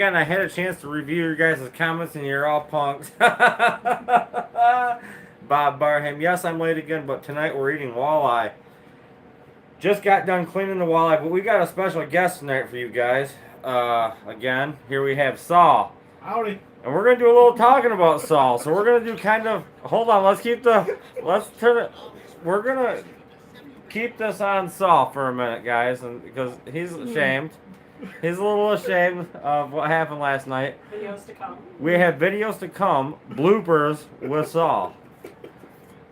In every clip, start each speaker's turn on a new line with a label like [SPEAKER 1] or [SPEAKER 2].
[SPEAKER 1] Again, I had a chance to review your guys' comments, and you're all punks. Bob Barham, yes, I'm late again, but tonight we're eating walleye. Just got done cleaning the walleye, but we got a special guest tonight for you guys. Again, here we have Saul.
[SPEAKER 2] Howdy.
[SPEAKER 1] And we're going to do a little talking about Saul. So we're going to do kind of, hold on, let's turn it, we're going to keep this on Saul for a minute, guys, and because he's ashamed. He's a little ashamed of what happened last night.
[SPEAKER 3] Videos to come.
[SPEAKER 1] We have videos to come, bloopers with Saul.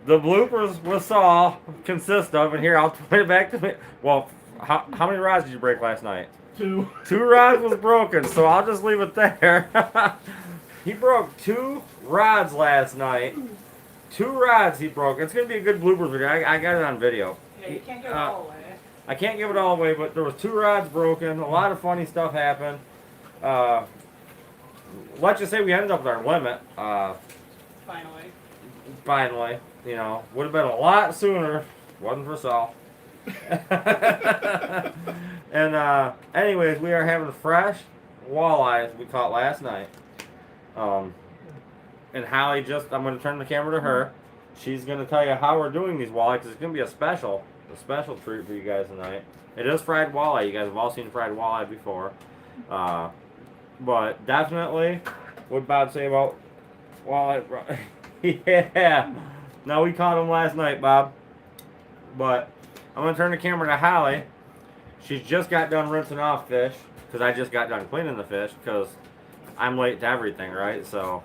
[SPEAKER 1] The bloopers with Saul consist of, and here, I'll put it back to me. Well, how many rods did you break last night?
[SPEAKER 2] 2.
[SPEAKER 1] 2 rods was broken, so I'll just leave it there. He broke 2 rods last night. 2 rods he broke. It's going to be a good bloopers video. I got it on video.
[SPEAKER 3] Yeah, you can't give it all away.
[SPEAKER 1] I can't give it all away, but there was 2 rods broken. A lot of funny stuff happened. Let's just say we ended up with our limit. Finally, you know, would have been a lot sooner. Wasn't for Saul. And anyways, we are having fresh walleyes we caught last night. And Holly I'm going to turn the camera to her. She's going to tell you how we're doing these walleyes, because it's going to be a special treat for you guys tonight. It is fried walleye. You guys have all seen fried walleye before. But definitely, what Bob say about walleye? Yeah. No, we caught him last night, Bob. But I'm going to turn the camera to Holly. She's just got done rinsing off fish, because I just got done cleaning the fish, because I'm late to everything, right? So,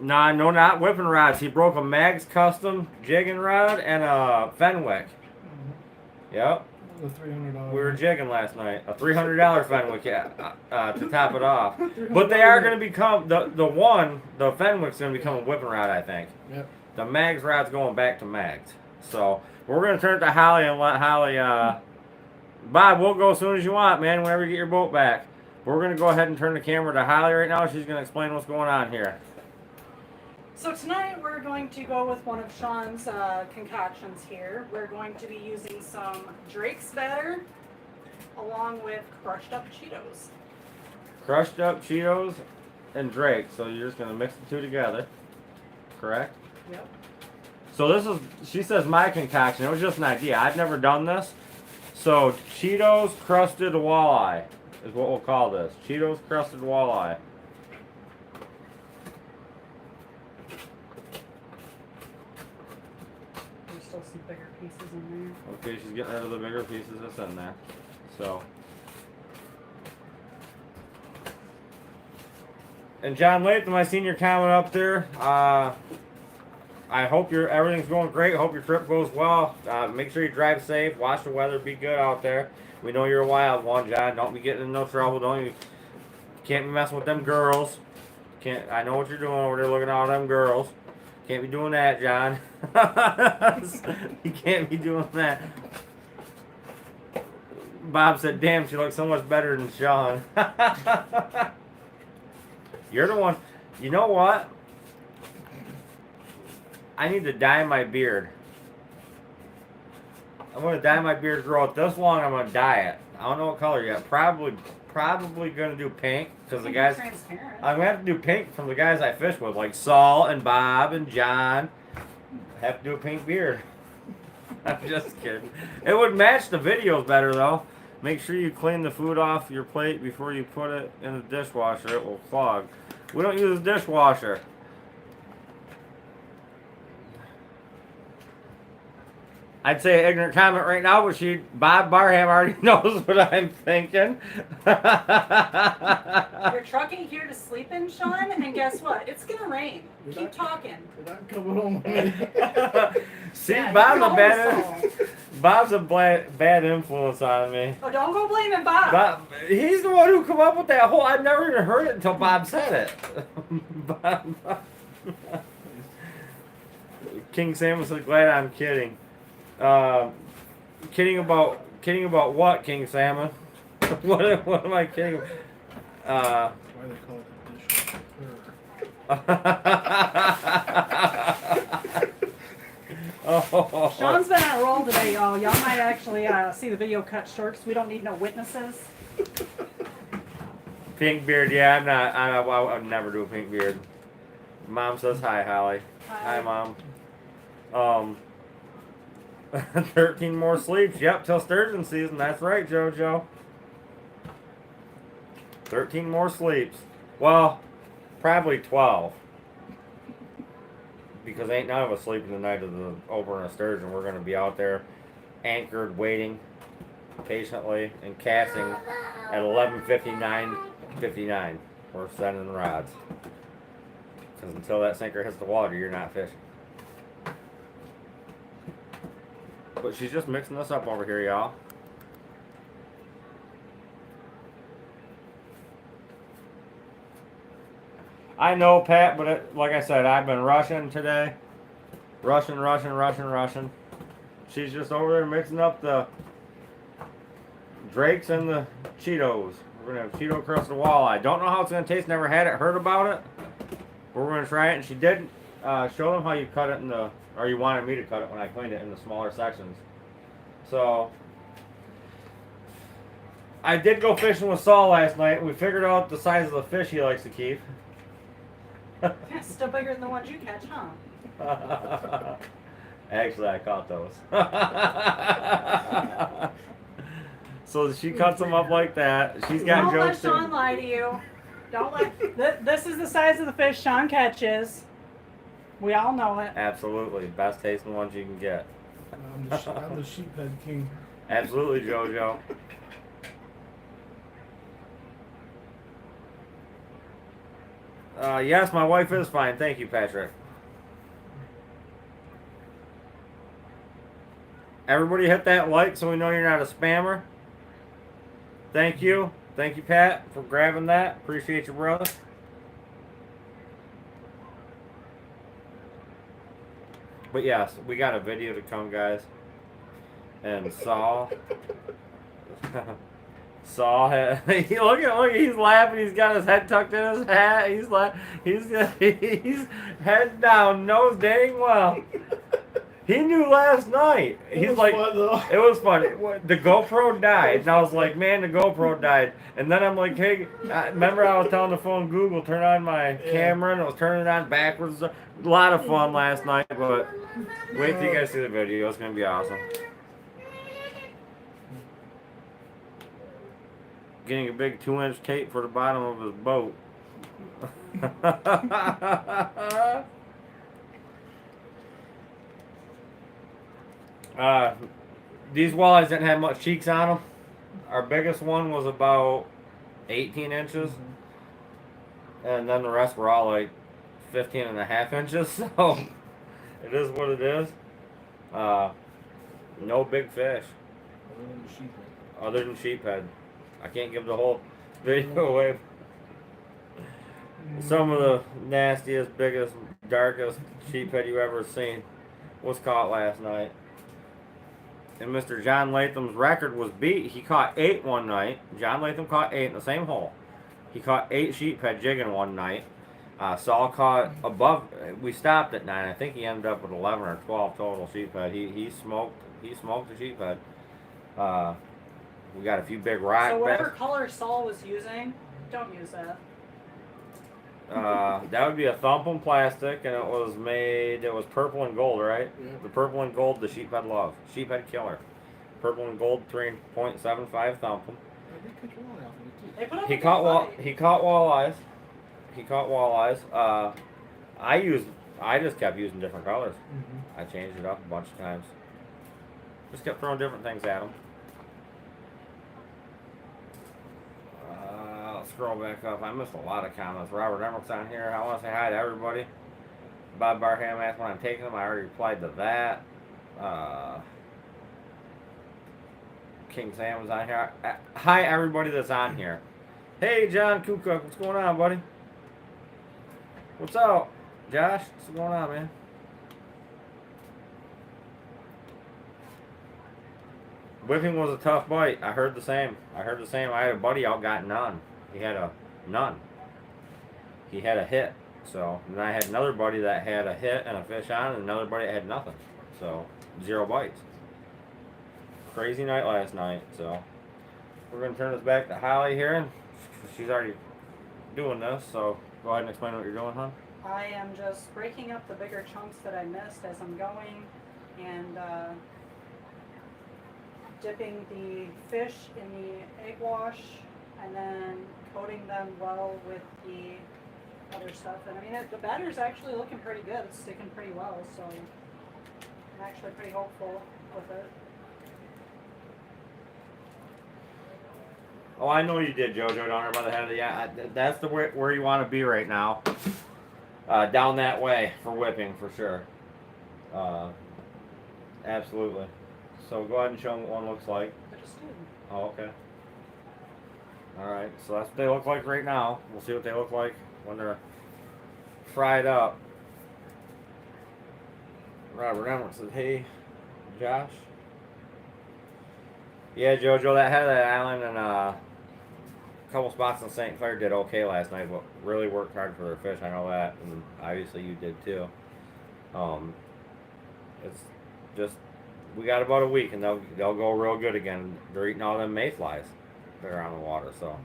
[SPEAKER 1] no, not whipping rods. He broke a Mag's Custom jigging rod and a Fenwick. Yep.
[SPEAKER 2] The $300.
[SPEAKER 1] We were jigging last night. A $300 Fenwick to top it off. But they are going to become, the Fenwick's going to become a whipping rod, I think.
[SPEAKER 2] Yep.
[SPEAKER 1] The Mag's rod's going back to Mag's. So, we're going to turn it to Holly and let Holly, Bob, we'll go as soon as you want, man, whenever you get your boat back. We're going to go ahead and turn the camera to Holly right now. She's going to explain what's going on here.
[SPEAKER 3] So tonight we're going to go with one of Sean's concoctions here. We're going to be using some Drake's batter along with crushed up Cheetos.
[SPEAKER 1] Crushed up Cheetos and Drake. So you're just going to mix the 2 together. Correct?
[SPEAKER 3] Yep.
[SPEAKER 1] So this is, she says, my concoction. It was just an idea. I've never done this. So Cheetos crusted walleye is what we'll call this. Cheetos crusted walleye.
[SPEAKER 3] There's still some bigger pieces in there.
[SPEAKER 1] Okay, she's getting rid of the bigger pieces that's in there. So. And John Latham, I seen your comment up there. I hope everything's going great. Hope your trip goes well. Make sure you drive safe. Watch the weather. Be good out there. We know you're a wild one, John. Don't be getting in no trouble. Can't be messing with them girls. I know what you're doing over there, looking at all them girls. Can't be doing that, John. You can't be doing that. Bob said, "Damn, she looks so much better than Sean." You're the one. You know what? I need to dye my beard. I'm going to dye my beard, grow it this long, I'm going to dye it. I don't know what color yet. Probably going to do pink, because the guys...
[SPEAKER 3] Transparent.
[SPEAKER 1] I'm going to have to do pink from the guys I fish with, like Saul and Bob and John. I have to do a pink beard. I'm just kidding. It would match the videos better, though. Make sure you clean the food off your plate before you put it in the dishwasher. It will clog. We don't use a dishwasher. I'd say an ignorant comment right now, but Bob Barham already knows what I'm thinking.
[SPEAKER 3] You're trucking here to sleep in, Sean, and guess what? It's gonna rain. Keep talking.
[SPEAKER 2] I'm coming home with me.
[SPEAKER 1] See,
[SPEAKER 3] Yeah,
[SPEAKER 1] Bob's a bad influence on me.
[SPEAKER 3] Oh, don't go blaming Bob.
[SPEAKER 1] He's the one who come up with that whole. I've never even heard it until Bob said it. Bob. King Sam said, "Glad I'm kidding." Kidding about what, King Salmon? what am I kidding about?
[SPEAKER 2] Why they call it the dishwasher.
[SPEAKER 1] Oh.
[SPEAKER 3] Sean's been on a roll today, y'all. Y'all might actually see the video cut short because we don't need no witnesses.
[SPEAKER 1] Pink beard, yeah, I'm not. I would never do a pink beard. Mom says hi, Holly. Hi, Mom. 13 more sleeps. Yep, till sturgeon season. That's right, JoJo. 13 more sleeps. Well, probably 12. Because ain't none of us sleeping the night of the opener of sturgeon. We're going to be out there anchored, waiting patiently, and casting at 11:59:59. We're sending rods. Because until that sinker hits the water, you're not fishing. But she's just mixing this up over here, y'all. I know, Pat, but like I said, I've been rushing today. Rushing. She's just over there mixing up the Drakes and the Cheetos. We're going to have Cheeto crusted walleye. Don't know how it's going to taste. Never had it. Heard about it. But we're going to try it. And she did show them how you cut it in the... Or you wanted me to cut it when I cleaned it in the smaller sections. So... I did go fishing with Saul last night. We figured out the size of the fish he likes to keep.
[SPEAKER 3] It's still bigger than the ones you catch, huh?
[SPEAKER 1] Actually, I caught those. So she cuts them up like that. She's got
[SPEAKER 3] Don't let
[SPEAKER 1] jokes.
[SPEAKER 3] Sean lie to you. Don't let. This is the size of the fish Sean catches. We all know it.
[SPEAKER 1] Absolutely, best tasting ones you can get.
[SPEAKER 2] I'm the sheephead king.
[SPEAKER 1] Absolutely, JoJo. Yes, my wife is fine. Thank you, Patrick. Everybody hit that like so we know you're not a spammer. Thank you. Thank you, Pat, for grabbing that. Appreciate you, brother. But yes, we got a video to come, guys. And Saul... Saul had, look, he's laughing. He's got his head tucked in his hat. He's he's head down, knows dang well. He knew last night. He's like, it was funny. The GoPro died, and I was like, man, the GoPro died. And then I'm like, hey, remember I was telling the phone Google turn on my camera, and it was turning it on backwards. A lot of fun last night, but wait till you guys see the video. It's gonna be awesome. Getting a big 2-inch tape for the bottom of his boat. These walleyes didn't have much cheeks on them. Our biggest one was about 18 inches. And then the rest were all like 15.5 inches. So it is what it is. No big fish. Other than sheephead. I can't give the whole video away. Some of the nastiest, biggest, darkest sheephead you ever seen was caught last night. And Mr. John Latham's record was beat. He caught 8 one night. John Latham caught 8 in the same hole. He caught 8 sheephead jigging one night. Saul caught above. We stopped at 9. I think he ended up with 11 or 12 total sheephead. He smoked the sheephead. We got a few big rock
[SPEAKER 3] So whatever
[SPEAKER 1] bass.
[SPEAKER 3] color Saul was using, don't use that.
[SPEAKER 1] That would be a thumpum plastic, and it was purple and gold, right?
[SPEAKER 2] Yeah.
[SPEAKER 1] The purple and gold, the sheephead love. Sheephead killer. Purple and gold, 3.75 thumpum.
[SPEAKER 3] They put up
[SPEAKER 1] He
[SPEAKER 3] a good
[SPEAKER 1] caught
[SPEAKER 3] fight.
[SPEAKER 1] he caught walleyes. I just kept using different colors. I changed it up a bunch of times. Just kept throwing different things at him. I'll scroll back up. I missed a lot of comments. Robert Emmerich's on here. I want to say hi to everybody. Bob Barham asked when I'm taking them. I already replied to that. King Sam was on here. Hi, everybody that's on here. Hey, John Kukuk. What's going on, buddy? What's up? Josh, what's going on, man? Whipping was a tough bite. I heard the same. I had a buddy out got none. He had a none. He had a hit. So, and then I had another buddy that had a hit and a fish on, and another buddy that had nothing. So, 0 bites. Crazy night last night. So, we're gonna turn this back to Holly here, and she's already doing this, so go ahead and explain what you're doing, huh?
[SPEAKER 3] I am just breaking up the bigger chunks that I missed as I'm going and dipping the fish in the egg wash and then coating them well with the other stuff. And I mean, the batter's actually looking pretty good. It's sticking pretty well, so I'm actually pretty hopeful with it.
[SPEAKER 1] Oh, I know you did, JoJo, down there by the head of the... Yeah, that's the where you want to be right now. Down that way for whipping, for sure. Absolutely. So go ahead and show them what one looks like.
[SPEAKER 3] I just did.
[SPEAKER 1] Oh, okay. Alright, so that's what they look like right now. We'll see what they look like when they're fried up. Robert Emmett says, hey, Josh. Yeah, JoJo, that head of that island and a couple spots in St. Clair did okay last night, but really worked hard for their fish. I know that, and obviously you did too. It's just, we got about a week and they'll go real good again. They're eating all them mayflies that are on the water, so.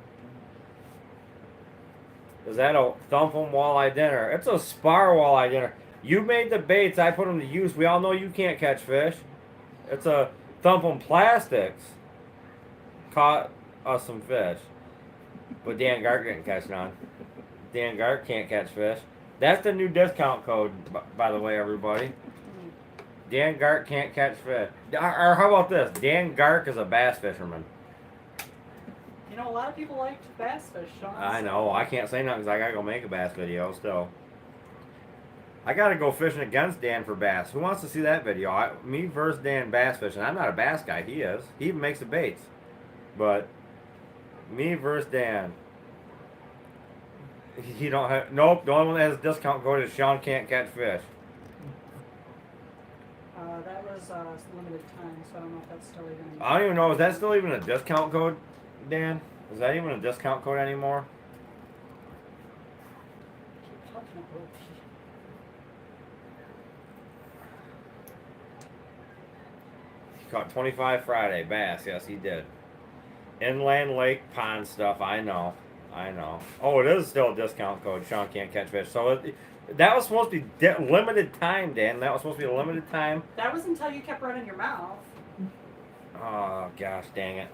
[SPEAKER 1] Is that a thumping walleye dinner? It's a spar walleye dinner. You made the baits, I put them to use. We all know you can't catch fish. It's a thumping plastics. Caught us some fish. But Dan Gart didn't catch none. Dan Gart can't catch fish. That's the new discount code, by the way, everybody. Dan Gart can't catch fish. Or how about this? Dan Gart is a bass fisherman.
[SPEAKER 3] You know, a lot of people like bass fish, Sean.
[SPEAKER 1] I know. I can't say nothing because I gotta go make a bass video still. I gotta go fishing against Dan for bass. Who wants to see that video? Me versus Dan bass fishing. I'm not a bass guy. He is. He even makes the baits. But me versus Dan. He don't have. Nope. The only one that has a discount code is Sean can't catch fish.
[SPEAKER 3] That was limited time, so I don't know if that's still even.
[SPEAKER 1] I don't even know. Is that still even a discount code, Dan? Is that even a discount code anymore?
[SPEAKER 3] Keep talking about
[SPEAKER 1] He caught 25 Friday bass. Yes, he did. Inland lake pond stuff. I know. I know. Oh, it is still a discount code. Sean can't catch fish. So that was supposed to be limited time, Dan. That was supposed to be a limited time.
[SPEAKER 3] That was until you kept running your mouth.
[SPEAKER 1] Oh, gosh dang it.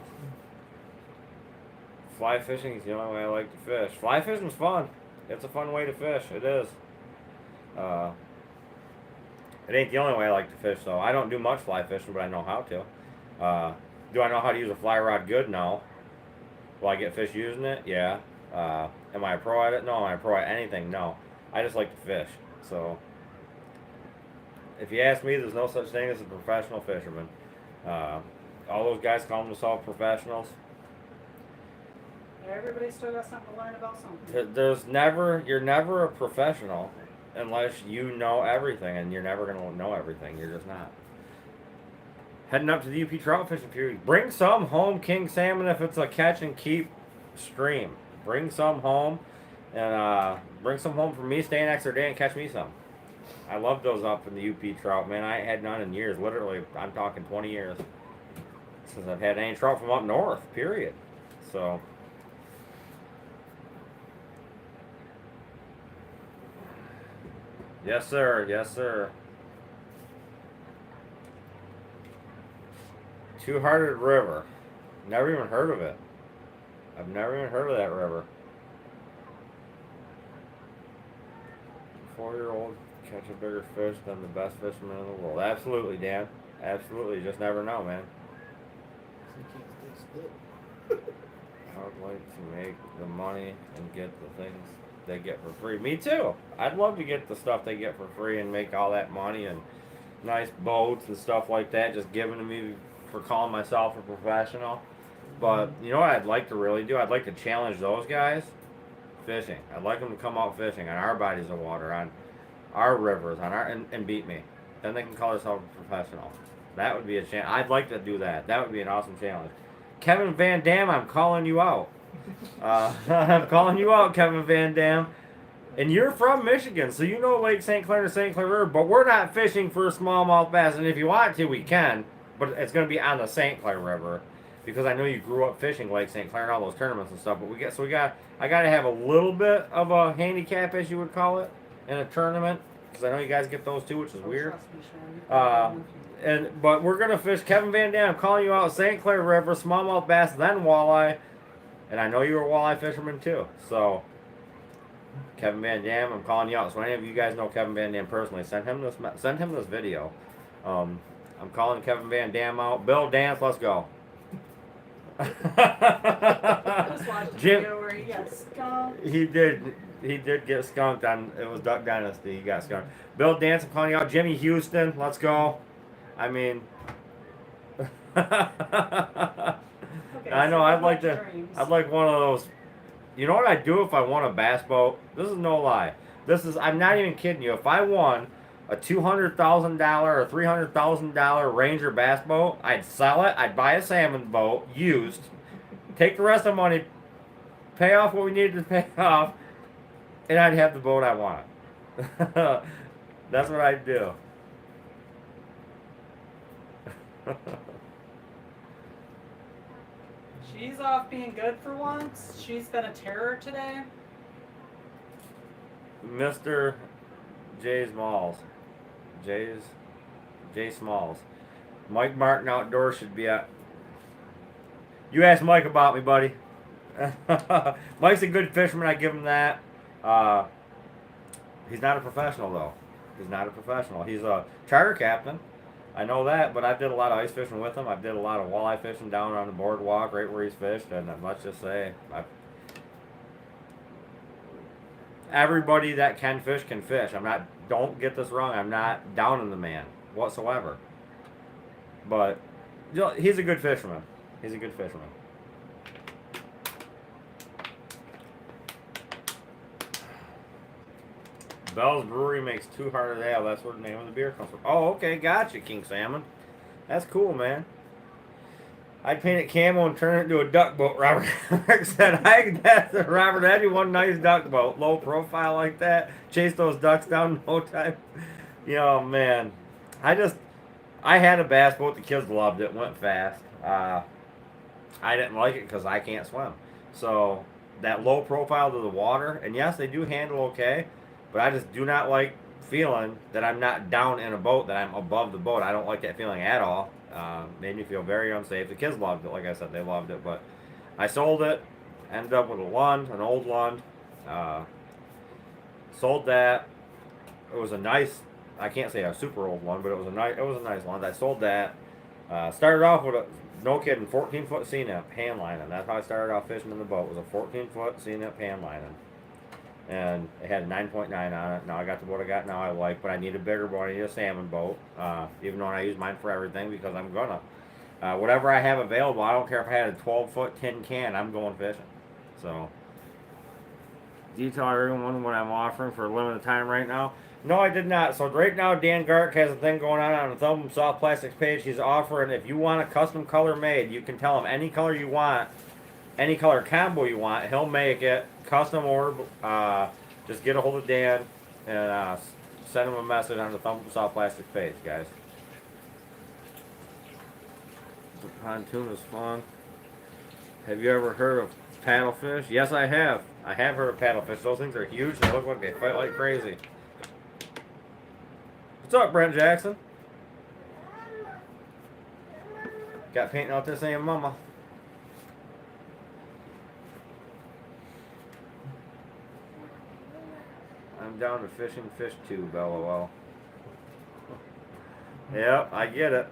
[SPEAKER 1] Fly fishing is the only way I like to fish. Fly fishing's fun. It's a fun way to fish. It is. It ain't the only way I like to fish, though. I don't do much fly fishing, but I know how to. Do I know how to use a fly rod good? No. Will I get fish using it? Yeah. Am I a pro at it? No. Am I a pro at anything? No. I just like to fish. So, if you ask me, there's no such thing as a professional fisherman. All those guys call themselves professionals.
[SPEAKER 3] Everybody's still got something to learn about something.
[SPEAKER 1] You're never a professional unless you know everything, and you're never going to know everything. You're just not. Heading up to the UP trout fishing period. Bring some home king salmon if it's a catch and keep stream. Bring some home, and bring some home for me. Stay an extra day and catch me some. I love those up in the UP trout, man. I ain't had none in years. Literally, I'm talking 20 years since I've had any trout from up north. Period. So. Yes, sir. Yes, sir. Two-Hearted River. Never even heard of it. I've never even heard of that river. 4-year-old catch a bigger fish than the best fisherman in the world. Absolutely, Dan. Absolutely. You just never know, man. I would like to make the money and get the things they get for free. Me too. I'd love to get the stuff they get for free and make all that money and nice boats and stuff like that just given to me for calling myself a professional. But you know what I'd like to really do? I'd like to challenge those guys fishing. I'd like them to come out fishing on our bodies of water, on our rivers, on our and beat me. Then they can call themselves a professional. That would be a challenge. I'd like to do that. That would be an awesome challenge. Kevin Van Dam, I'm calling you out. I'm calling you out, Kevin Van Dam. And you're from Michigan, so you know Lake St. Clair to St. Clair River, but we're not fishing for smallmouth bass. And if you want to, we can, but it's going to be on the St. Clair River. because I know you grew up fishing Lake St. Clair and all those tournaments and stuff. But I got to have a little bit of a handicap, as you would call it, in a tournament, because I know you guys get those too, which is weird.
[SPEAKER 3] Trust me, Sean.
[SPEAKER 1] But we're gonna fish Kevin Van Dam. I'm calling you out, St. Clair River, smallmouth bass, then walleye, and I know you're a walleye fisherman too. So Kevin Van Dam, I'm calling you out. So any of you guys know Kevin Van Dam personally, send him this video. I'm calling Kevin Van Dam out. Bill Dance, let's go.
[SPEAKER 3] I just watched a
[SPEAKER 1] Jim,
[SPEAKER 3] video where he got skunked.
[SPEAKER 1] he did get skunked on, it was Duck Dynasty. He got skunked. Bill Dance, I'm calling you out. Jimmy Houston, let's go. I mean,
[SPEAKER 3] Okay,
[SPEAKER 1] I know.
[SPEAKER 3] so
[SPEAKER 1] I'd like
[SPEAKER 3] dreams.
[SPEAKER 1] one of those. You know what I'd do if I won a bass boat? This is no lie. I'm not even kidding you. If I won a $200,000 or $300,000 Ranger bass boat, I'd sell it. I'd buy a salmon boat used, take the rest of the money, pay off what we needed to pay off, and I'd have the boat I want. That's what I'd do.
[SPEAKER 3] She's off being good for once. She's been a terror today.
[SPEAKER 1] Mr. J Smalls. J Smalls. Mike Martin Outdoors should be at. You ask Mike about me, buddy. Mike's a good fisherman, I give him that. He's not a professional though. He's not a professional. He's a charter captain. I know that, but I did a lot of ice fishing with him. I did a lot of walleye fishing down on the boardwalk, right where he's fished, and let's just say, everybody that can fish can fish. Don't get this wrong, I'm not downing the man whatsoever. But he's a good fisherman. He's a good fisherman. Bell's Brewery makes 2 Hearted Ale. That's where the name of the beer comes from. Oh, okay, gotcha, King Salmon. That's cool, man. I'd paint it camo and turn it into a duck boat, Robert said. Robert, that'd be one nice duck boat. Low profile like that. Chase those ducks down in no time. You know, man. I had a bass boat. The kids loved it. Went fast. I didn't like it because I can't swim. So, that low profile to the water. And yes, they do handle okay. But I just do not like feeling that I'm not down in a boat, that I'm above the boat. I don't like that feeling at all. Made me feel very unsafe. The kids loved it, like I said, they loved it. But I sold it, ended up with a Lund, an old Lund. Sold that. It was a nice, I can't say a super old one, but it was a nice Lund. I sold that. Started off with no kidding, 14-foot C-nip hand lining. That's how I started off fishing in the boat. It was a 14-foot C-nip hand lining. And it had a 9.9 on it. Now I got the boat I got now I like, but I need a bigger boat. I need a salmon boat, even though I use mine for everything because I'm gonna. Whatever I have available, I don't care if I had a 12-foot tin can, I'm going fishing. So, detail everyone what I'm offering for a limited time right now. No, I did not. So right now, Dan Gark has a thing going on the Thumb Soft Plastics page. He's offering, if you want a custom color made, you can tell him any color you want, any color combo you want, he'll make it. Custom order, just get a hold of Dan and send him a message on the Thumb Soft Plastics page, guys. The pontoon is fun. Have you ever heard of paddlefish? Yes, I have. I have heard of paddlefish. Those things are huge. They look like they fight like crazy. What's up, Brent Jackson? Got painting out there saying mama. I'm down to fishing fish too, LOL. Yep, I get it.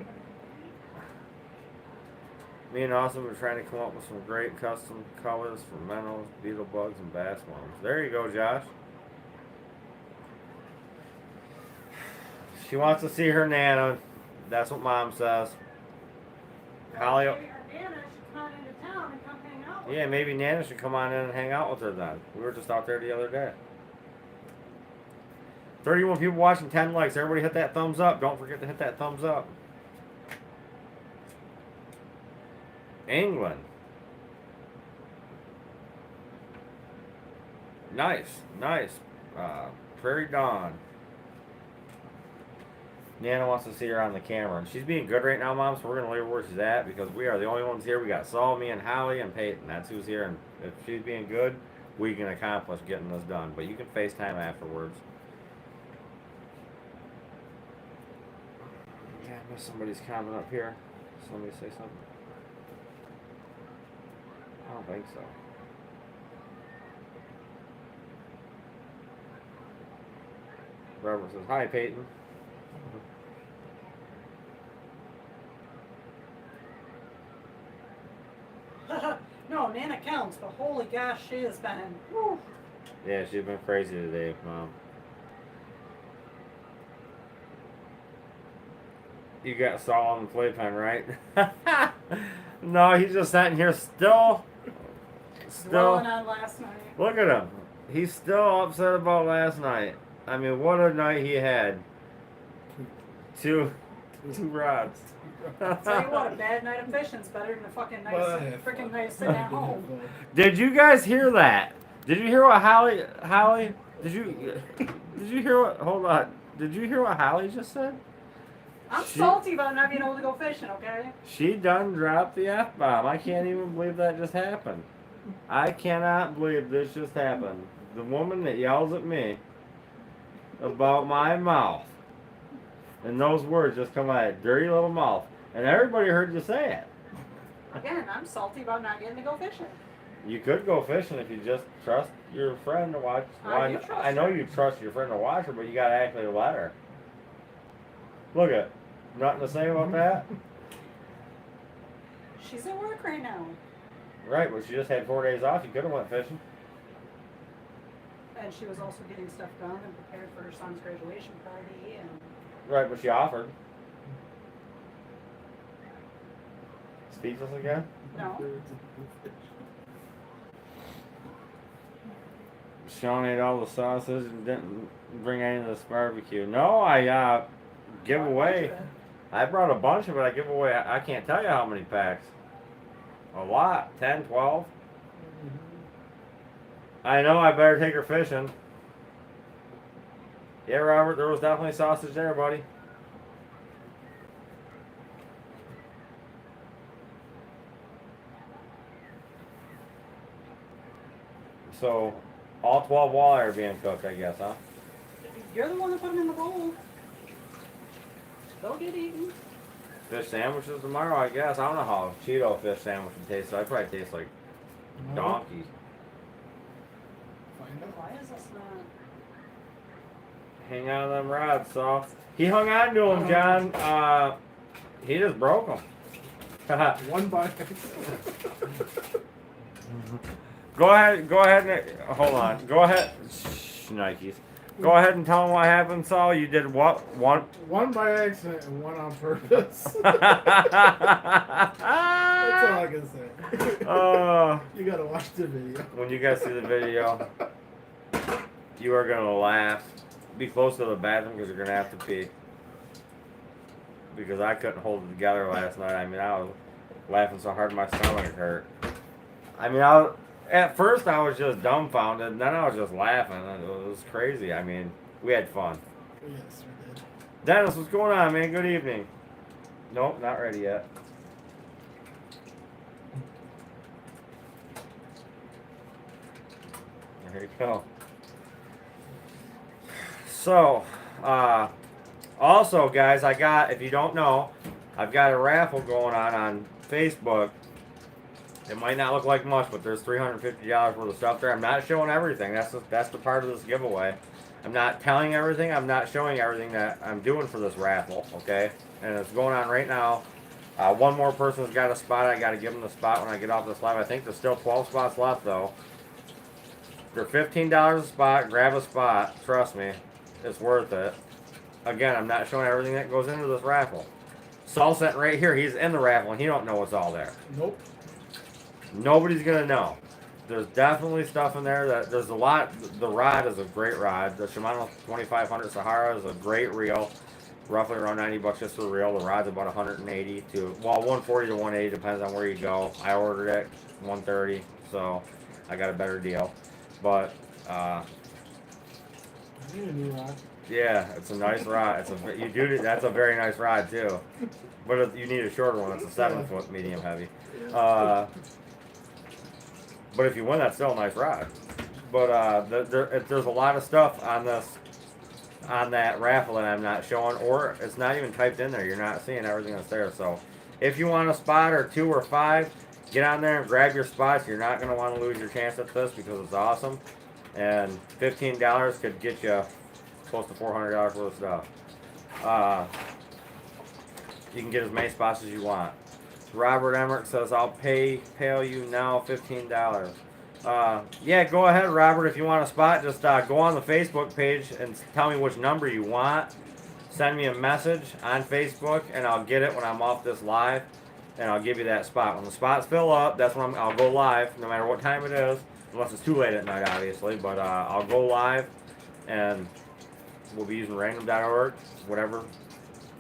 [SPEAKER 1] Me and Austin were trying to come up with some great custom colors for minnows, beetle bugs, and bass worms. There you go, Josh. She wants to see her Nana. That's what Mom says. Holly.
[SPEAKER 3] Nana should come into town and come hang out with
[SPEAKER 1] Yeah, maybe Nana should come on in and hang out with her then. We were just out there the other day. 31 people watching, 10 likes. Everybody hit that thumbs up. Don't forget to hit that thumbs up. England. Nice, nice. Prairie Dawn. Nana wants to see her on the camera. And she's being good right now, Mom, so we're going to leave her where she's at because we are the only ones here. We got Saul, me, and Hollie, and Peyton. That's who's here. And if she's being good, we can accomplish getting this done. But you can FaceTime afterwards. Yeah, I missed somebody's comment up here. Somebody say something? I don't think so. Robert says, hi, Peyton.
[SPEAKER 3] No, Nana counts, but holy gosh, she has been. Whew.
[SPEAKER 1] Yeah, she's been crazy today, Mom. You got Saul on the playpen, right? No, he's just sitting here still.
[SPEAKER 3] Dwelling on last night.
[SPEAKER 1] Look at him. He's still upset about last night. I mean, what a night he had. Two rods.
[SPEAKER 3] Tell you what, a bad night of fishing's better than a fucking nice, freaking night sitting at home.
[SPEAKER 1] Did you guys hear that? Did you hear what Hollie? Did you hear what? Hold on. Did you hear what Hollie just said?
[SPEAKER 3] I'm salty about not being able to go fishing. Okay.
[SPEAKER 1] She done dropped the F-bomb. I can't even believe that just happened. I cannot believe this just happened. The woman that yells at me about my mouth. And those words just come out of that dirty little mouth. And everybody heard you say it.
[SPEAKER 3] Again, I'm salty about not getting to go fishing.
[SPEAKER 1] You could go fishing if you just trust your friend to watch.
[SPEAKER 3] I do trust
[SPEAKER 1] I know
[SPEAKER 3] her.
[SPEAKER 1] you trust your friend to watch her, but you gotta actually let her. Look at, nothing to say about that?
[SPEAKER 3] She's at work right now.
[SPEAKER 1] Right, but she just had 4 days off. You could have went fishing.
[SPEAKER 3] And she was also getting stuff done and prepared for her son's graduation party. And
[SPEAKER 1] Right, but she offered. Speechless again?
[SPEAKER 3] no,
[SPEAKER 1] Sean ate all the sausage and didn't bring any of this barbecue. No, I give away. I brought a bunch of it. I give away. I can't tell you how many packs. A lot. 10, 12. I know I better take her fishing. Yeah, Robert, there was definitely sausage there, buddy. So, all 12 walleye are being cooked, I guess, huh?
[SPEAKER 3] you're the one that put them in the bowl. They'll get eaten.
[SPEAKER 1] Fish sandwiches tomorrow, I guess. I don't know how a Cheeto fish sandwich would taste. I probably taste like donkey.
[SPEAKER 2] Find out.
[SPEAKER 3] Why is this not?
[SPEAKER 1] Hang on to them rods, so. He hung on to them, John. He just broke them.
[SPEAKER 2] One by.
[SPEAKER 1] Go ahead and, hold on. Go ahead. Shh, Nikes. Go ahead and tell them what happened, Saul. You did what? One?
[SPEAKER 2] One by accident and one on purpose. That's all I can say. You gotta watch the video.
[SPEAKER 1] When you guys see the video, you are gonna laugh. Be close to the bathroom because you're gonna have to pee. Because I couldn't hold it together last night. I mean, I was laughing so hard my stomach hurt. I mean, at first I was just dumbfounded, and then I was just laughing. It was crazy. I mean, we had fun.
[SPEAKER 2] Yes, we did.
[SPEAKER 1] Dennis, what's going on, man? Good evening. Nope, not ready yet. There you go. So, also, guys, if you don't know, I've got a raffle going on Facebook. It might not look like much, but there's $350 worth of stuff there. I'm not showing everything. That's the part of this giveaway. I'm not telling everything. I'm not showing everything that I'm doing for this raffle, okay? And it's going on right now. One more person's got a spot. I got to give them the spot when I get off this live. I think there's still 12 spots left, though. They're $15 a spot. Grab a spot. Trust me. It's worth it. Again, I'm not showing everything that goes into this raffle. Saul's sitting right here. He's in the raffle, and he don't know what's all there.
[SPEAKER 2] Nope.
[SPEAKER 1] Nobody's gonna know. There's definitely stuff in there that there's a lot. The rod is a great rod. The Shimano 2500 Sahara is a great reel, roughly around $90 just for the reel. The rod's about 180 to 140 to 180 depends on where you go. I ordered it 130, so I got a better deal. But
[SPEAKER 2] need a new rod.
[SPEAKER 1] Yeah, it's a nice rod. That's a very nice rod too. But you need a shorter one. It's a 7-foot medium heavy. But if you win, that's still a nice rod. But there's a lot of stuff on that raffle that I'm not showing, or it's not even typed in there. You're not seeing everything that's there. So if you want a spot or 2 or 5, get on there and grab your spots. You're not going to want to lose your chance at this because it's awesome. And $15 could get you close to $400 worth of stuff. You can get as many spots as you want. Robert Emmerich says, I'll pay you now $15. Yeah, go ahead, Robert. If you want a spot, just go on the Facebook page and tell me which number you want. Send me a message on Facebook, and I'll get it when I'm off this live, and I'll give you that spot. When the spots fill up, that's when I'll go live, no matter what time it is, unless it's too late at night, obviously. But I'll go live, and we'll be using random.org, whatever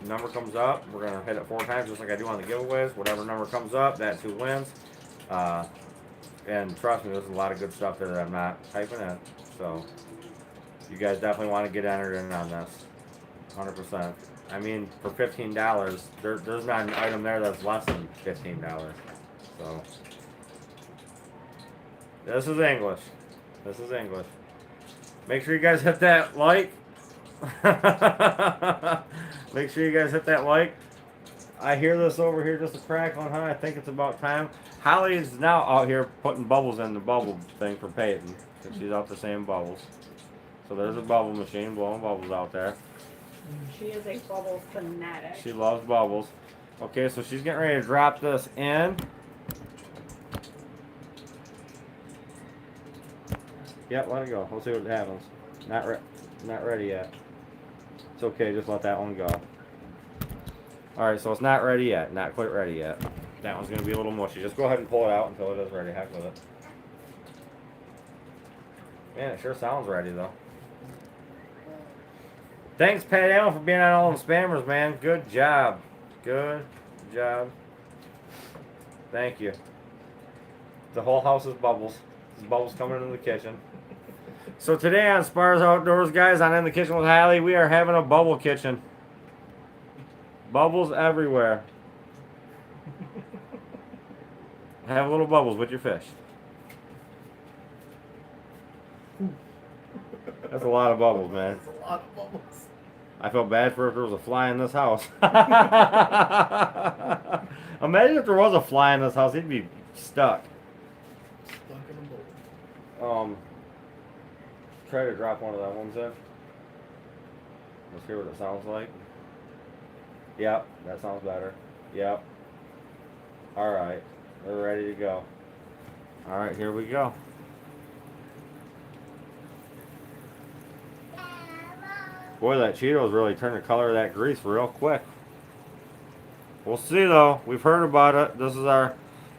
[SPEAKER 1] number comes up. We're going to hit it 4 times, just like I do on the giveaways. Whatever number comes up, that's who wins. And trust me, there's a lot of good stuff there that I'm not typing in. So you guys definitely want to get entered in on this. 100%. I mean, for $15, there's not an item there that's less than $15. So this is English. This is English. Make sure you guys hit that like. Make sure you guys hit that like. I hear this over here just a crack on high. I think it's about time. Holly is now out here putting bubbles in the bubble thing for Peyton. And she's out the same bubbles. So there's a bubble machine blowing bubbles out there.
[SPEAKER 3] She is a bubble fanatic.
[SPEAKER 1] She loves bubbles. Okay, so she's getting ready to drop this in. Yep, let it go. We'll see what happens. Not ready yet. It's okay, just let that one go. Alright, so it's not ready yet. Not quite ready yet. That one's going to be a little mushy. Just go ahead and pull it out until it is ready. Heck with it. Man, it sure sounds ready, though. Thanks, Pat Allen, for being on all them spammers, man. Good job. Good job. Thank you. The whole house is bubbles. There's bubbles coming into the kitchen. So today on Spars Outdoors, guys, on In the Kitchen with Hollie, we are having a bubble kitchen. Bubbles everywhere. Have little bubbles with your fish. That's a lot of bubbles, man.
[SPEAKER 2] That's a lot of bubbles.
[SPEAKER 1] I felt bad for if there was a fly in this house. Imagine if there was a fly in this house, he'd be stuck.
[SPEAKER 2] Stuck in a bowl.
[SPEAKER 1] Try to drop one of that ones in. Let's hear what it sounds like. Yep, that sounds better. Yep. Alright, we're ready to go. Alright, here we go. Boy, that Cheeto's really turned the color of that grease real quick. We'll see though. We've heard about it. This is our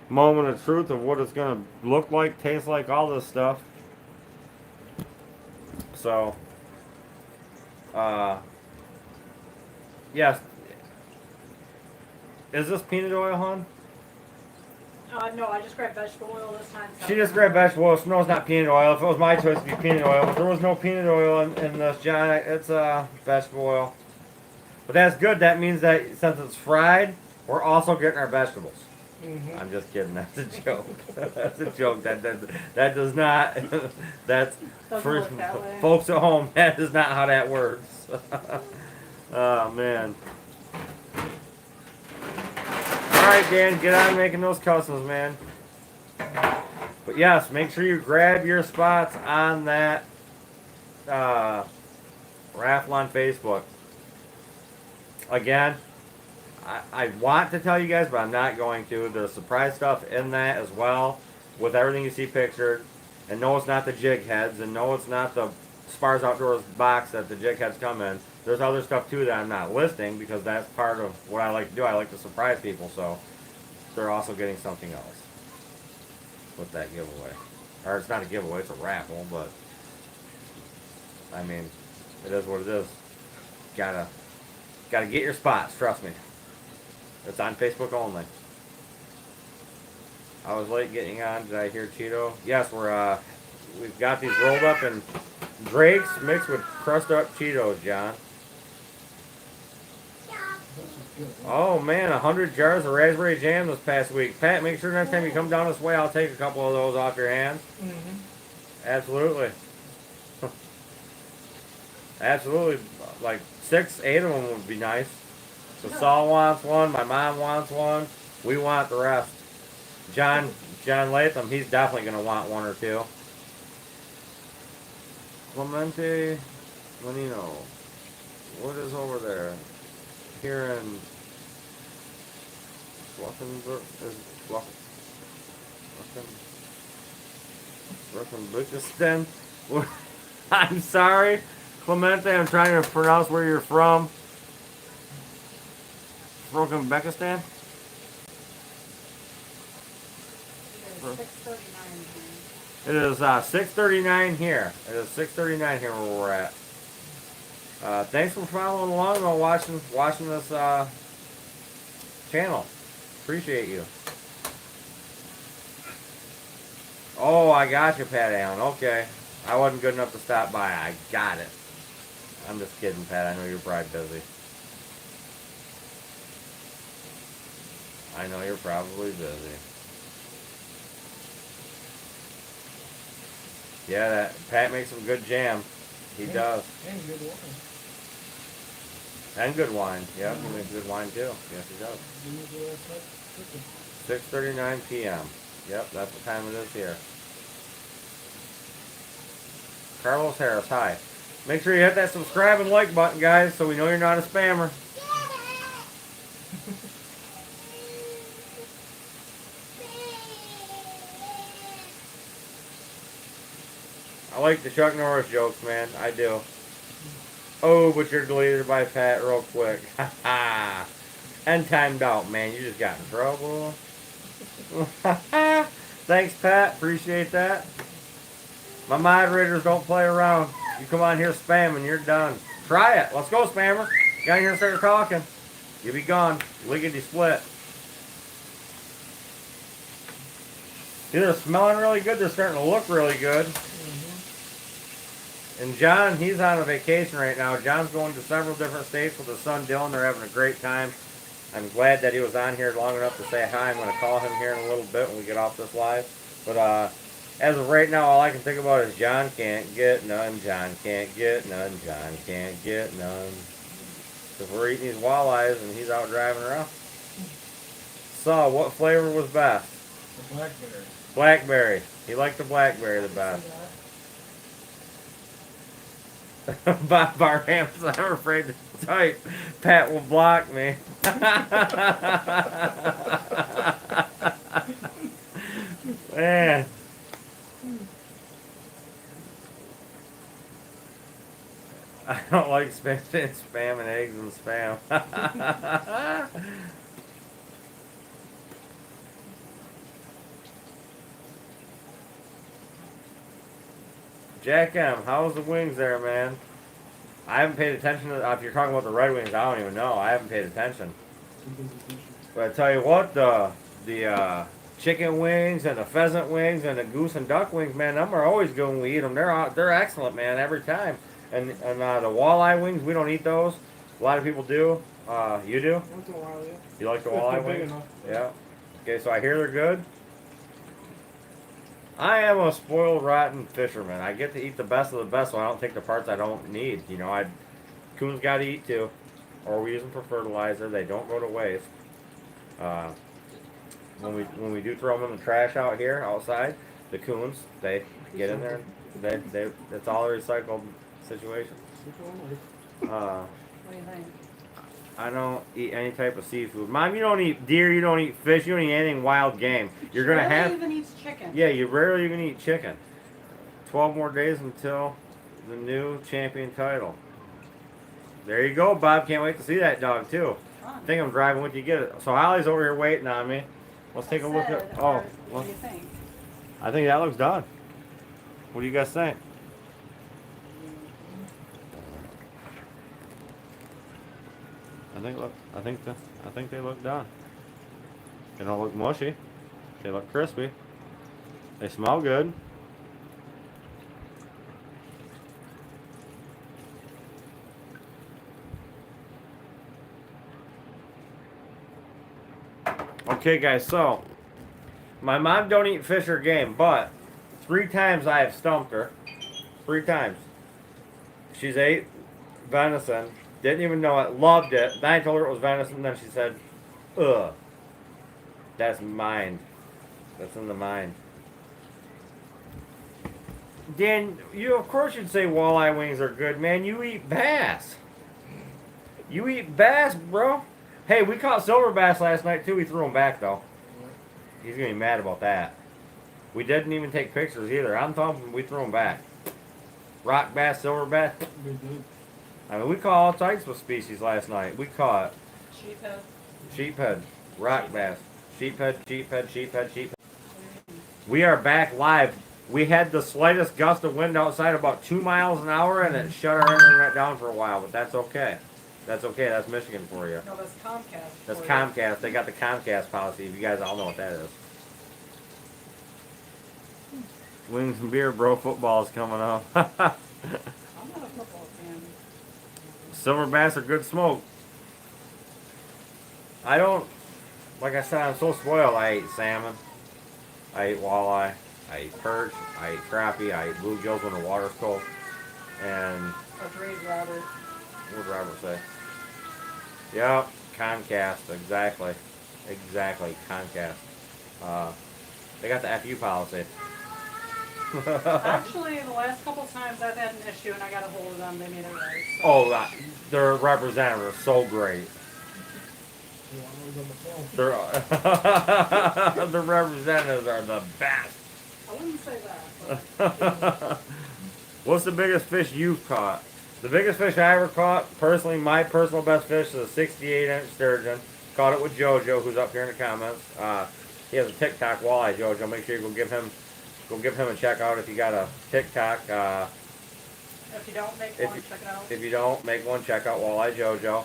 [SPEAKER 1] moment of truth of what it's going to look like, taste like, all this stuff. So, yes. Is this peanut oil, hon?
[SPEAKER 3] No, I just grabbed vegetable oil this time. So.
[SPEAKER 1] She just grabbed vegetable oil. So no, it's not peanut oil. If it was my choice, it'd be peanut oil. But there was no peanut oil in this, John. It's vegetable oil. But that's good. That means that since it's fried, we're also getting our vegetables. Mm-hmm. I'm just kidding. That's a joke. That's a joke. That does not. That's for folks at home. That is not how that works. Oh man. Alright, Dan, get on making those customs, man. But yes, make sure you grab your spots on that raffle on Facebook. Again, I want to tell you guys, but I'm not going to. There's surprise stuff in that as well, with everything you see pictured. And no, it's not the jig heads, and no, it's not the Spars Outdoors box that the jig heads come in. There's other stuff too that I'm not listing because that's part of what I like to do. I like to surprise people, so they're also getting something else with that giveaway. Or it's not a giveaway, it's a raffle, but I mean, it is what it is. Gotta get your spots, trust me. It's on Facebook only. I was late getting on. Did I hear Cheeto? Yes, we've got these rolled up in Drake's mixed with crushed up Cheetos, John. Oh man, 100 jars of raspberry jam this past week. Pat, make sure next time you come down this way, I'll take a couple of those off your hands. Absolutely. Absolutely. Like 6, 8 of them would be nice. So Saul wants one, my mom wants one. We want the rest. John Latham, he's definitely going to want one or two. Clemente Lenino. What is over there? Here in Uzbekistan. I'm sorry, Clemente. I'm trying to pronounce where you're from. From Uzbekistan. It is 6:39 here. It is 6:39 here where we're at. Thanks for following along and watching this channel. Appreciate you. Oh, I got you, Pat Allen. Okay. I wasn't good enough to stop by. I got it. I'm just kidding, Pat. I know you're probably busy. I know you're probably busy. Yeah, Pat makes some good jam. He does.
[SPEAKER 2] And good wine.
[SPEAKER 1] And good wine. Yep, he makes good wine too. Yes, he does. 6:39 p.m. Yep, that's what time it is here. Carlos Harris, hi. Make sure you hit that subscribe and like button, guys, so we know you're not a spammer. I like the Chuck Norris jokes, man. I do. Oh, but you're deleted by Pat real quick. Ha ha. And timed out, man. You just got in trouble. Thanks, Pat. Appreciate that. My moderators don't play around. You come on here spamming, you're done. Try it. Let's go, spammer. Get in here and start talking. You'll be gone. Lickety split. See, they're smelling really good. They're starting to look really good. And John, he's on a vacation right now. John's going to several different states with his son Dylan. They're having a great time. I'm glad that he was on here long enough to say hi. I'm going to call him here in a little bit when we get off this live. But as of right now, all I can think about is John can't get none. John can't get none. John can't get none. Because we're eating these walleyes and he's out driving around. So, what flavor was best?
[SPEAKER 2] The blackberry.
[SPEAKER 1] Blackberry. He liked the blackberry the best. Bob Barhams, I'm afraid to type. Pat will block me. Man. I don't like spam and eggs and spam. Jack M, how's the wings there, man? I haven't paid attention to, if you're talking about the Red Wings, I don't even know. I haven't paid attention. But I tell you what, the chicken wings and the pheasant wings and the goose and duck wings, man, them are always good when we eat them. They're excellent, man, every time. And the walleye wings, we don't eat those. A lot of people do. You do?
[SPEAKER 2] Once in a while, yeah.
[SPEAKER 1] You like the walleye
[SPEAKER 2] Big
[SPEAKER 1] wings?
[SPEAKER 2] enough.
[SPEAKER 1] Yeah. Okay, so I hear they're good. I am a spoiled, rotten fisherman. I get to eat the best of the best, so I don't take the parts I don't need. You know, coons got to eat too, or we use them for fertilizer. They don't go to waste. When we do throw them in the trash out here outside, the coons they get in there. It's all a recycled situation.
[SPEAKER 3] What do you think?
[SPEAKER 1] I don't eat any type of seafood. Mom, you don't eat deer, you don't eat fish, you don't eat anything wild game. You're gonna
[SPEAKER 3] rarely
[SPEAKER 1] have.
[SPEAKER 3] even eats chicken.
[SPEAKER 1] Yeah, you rarely even eat chicken. 12 more days until the new champion title. There you go, Bob. Can't wait to see that dog too.
[SPEAKER 3] Fun.
[SPEAKER 1] I think I'm driving with you. Get it. So Hollie's over here waiting on me. Let's take a look at. Oh,
[SPEAKER 3] What do you think?
[SPEAKER 1] I think that looks done. What do you guys think? I think they look done. They don't look mushy. They look crispy. They smell good. Okay, guys, so my mom don't eat fish or game, but 3 times I have stumped her. 3 times. She's ate venison, didn't even know it, loved it. Then I told her it was venison, then she said, ugh, that's mind. That's in the mind. Dan, you of course you'd say walleye wings are good, man. You eat bass. You eat bass, bro. Hey, we caught silver bass last night too. We threw them back though. He's gonna be mad about that. We didn't even take pictures either. I'm thumping. We threw them back. Rock bass, silver bass. I mean, we caught all types of species last night. We caught
[SPEAKER 3] Sheephead.
[SPEAKER 1] sheephead, rock bass, sheephead. We are back live. We had the slightest gust of wind outside, about 2 miles an hour, and it shut our internet down for a while. But that's okay. That's okay. That's Michigan for you.
[SPEAKER 3] No, that's Comcast.
[SPEAKER 1] That's
[SPEAKER 3] for
[SPEAKER 1] Comcast. They got the Comcast policy. You guys all know what that is. Wings and beer, bro. Football's coming up.
[SPEAKER 3] I'm not a football fan.
[SPEAKER 1] Silver bass are good smoke. I don't, like I said, I'm so spoiled. I ate salmon. I ate walleye. I ate perch. I ate crappie. I ate bluegills when the water's cold. And
[SPEAKER 3] Agreed, Robert.
[SPEAKER 1] what did Robert say? Yep, Comcast. Exactly. Exactly, Comcast. They got the FU policy.
[SPEAKER 3] Actually, the last couple times I've had an issue and I got a hold of them, they made it right. So.
[SPEAKER 1] Oh, their representatives are so great. Their the representatives are the best.
[SPEAKER 3] I wouldn't say that.
[SPEAKER 1] What's the biggest fish you've caught? The biggest fish I ever caught, personally, my personal best fish is a 68-inch sturgeon. Caught it with JoJo, who's up here in the comments. He has a TikTok, Walleye JoJo. Make sure you go give him a check out if you got a TikTok.
[SPEAKER 3] If you don't make one, check it out.
[SPEAKER 1] If you don't make one, check out Walleye JoJo.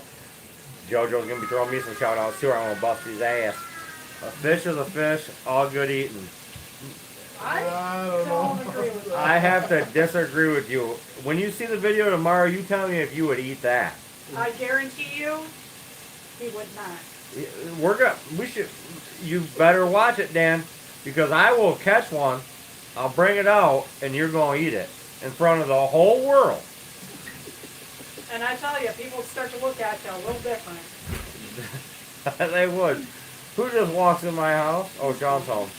[SPEAKER 1] JoJo's gonna be throwing me some shout outs too. I'm gonna bust his ass. A fish is a fish, all good eating.
[SPEAKER 3] I don't agree with that.
[SPEAKER 1] I have to disagree with you. When you see the video tomorrow, you tell me if you would eat that.
[SPEAKER 3] I guarantee you, he would not.
[SPEAKER 1] We should. You better watch it, Dan, because I will catch one. I'll bring it out, and you're gonna eat it in front of the whole world.
[SPEAKER 3] And I tell you, people start to look at you a little different.
[SPEAKER 1] They would. Who just walks in my house? Oh, Sean's home.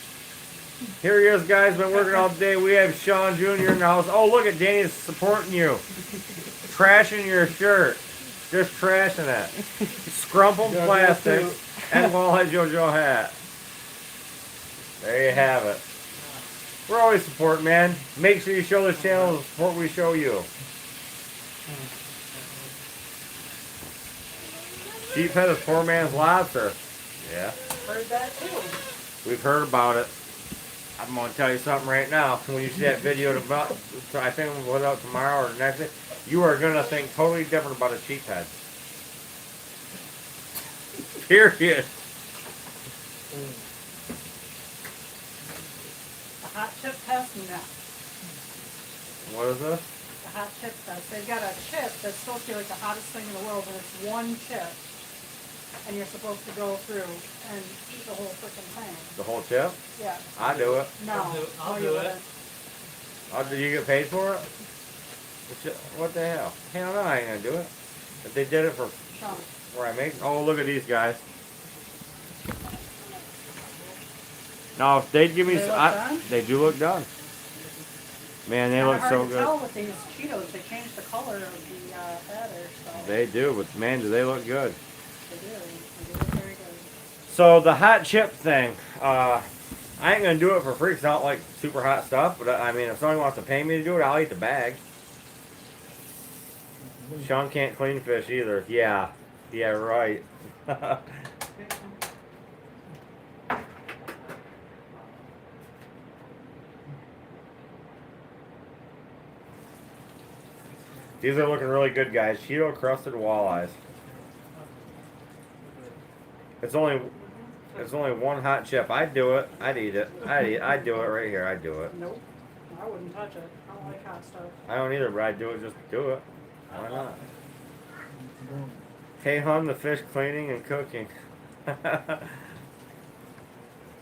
[SPEAKER 1] Here he is, guys. Been working all day. We have Sean Jr. in the house. Oh, look at Danny's supporting you. Trashing your shirt. Just trashing it. Scrumpled plastic and Walleye JoJo hat. There you have it. We're always supporting, man. Make sure you show this channel the support we show you. Sheephead is poor man's lobster. Yeah.
[SPEAKER 3] Heard that too.
[SPEAKER 1] We've heard about it. I'm going to tell you something right now. When you see that video, I think we'll put it out tomorrow or next day, you are going to think totally different about a sheephead. Period.
[SPEAKER 3] The hot chip test? No.
[SPEAKER 1] What is this?
[SPEAKER 3] The hot chip test. They've got a chip that's supposed to be like the hottest thing in the world, and it's one chip. And you're supposed to go through and eat the whole freaking thing.
[SPEAKER 1] The whole chip?
[SPEAKER 3] Yeah.
[SPEAKER 1] I do it.
[SPEAKER 3] No.
[SPEAKER 2] I'll do it.
[SPEAKER 1] Oh, do you get paid for it? What the hell? Hell no, I ain't going to do it. If they did it for
[SPEAKER 3] Sean.
[SPEAKER 1] where I make. Oh, look at these guys. No, if they'd give me.
[SPEAKER 3] They look done?
[SPEAKER 1] They do look done. Man, they look so
[SPEAKER 3] Hard to
[SPEAKER 1] good.
[SPEAKER 3] tell with these Cheetos. They changed the color of the batter. So
[SPEAKER 1] They do, but man, do they look good.
[SPEAKER 3] They do. They do look very good.
[SPEAKER 1] So the hot chip thing, I ain't gonna do it for free 'cause I don't like super hot stuff. But I mean, if somebody wants to pay me to do it, I'll eat the bag. Sean can't clean fish either. Yeah, right. These are looking really good, guys. Cheeto crusted walleyes. It's only one hot chip. I'd do it. I'd eat it. I'd do it right here. I'd do it.
[SPEAKER 3] Nope. I wouldn't touch it. I don't like hot stuff.
[SPEAKER 1] I don't either, but I'd do it just to do it. Why not? Hey, hon, the fish cleaning and cooking.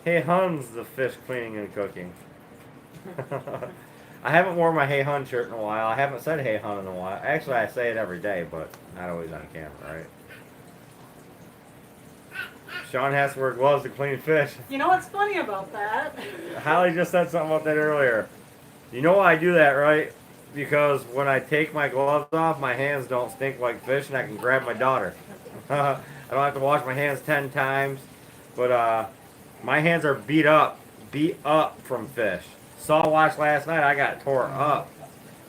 [SPEAKER 1] Hey Hun's the fish cleaning and cooking. I haven't worn my Hey Hun shirt in a while. I haven't said Hey Hun in a while. Actually, I say it every day, but not always on camera, right? Sean has to wear gloves to clean fish.
[SPEAKER 3] You know what's funny about that?
[SPEAKER 1] Holly just said something about that earlier. You know why I do that, right? Because when I take my gloves off, my hands don't stink like fish, and I can grab my daughter. I don't have to wash my hands 10 times, but my hands are beat up from fish. Saw watch last night, I got tore up.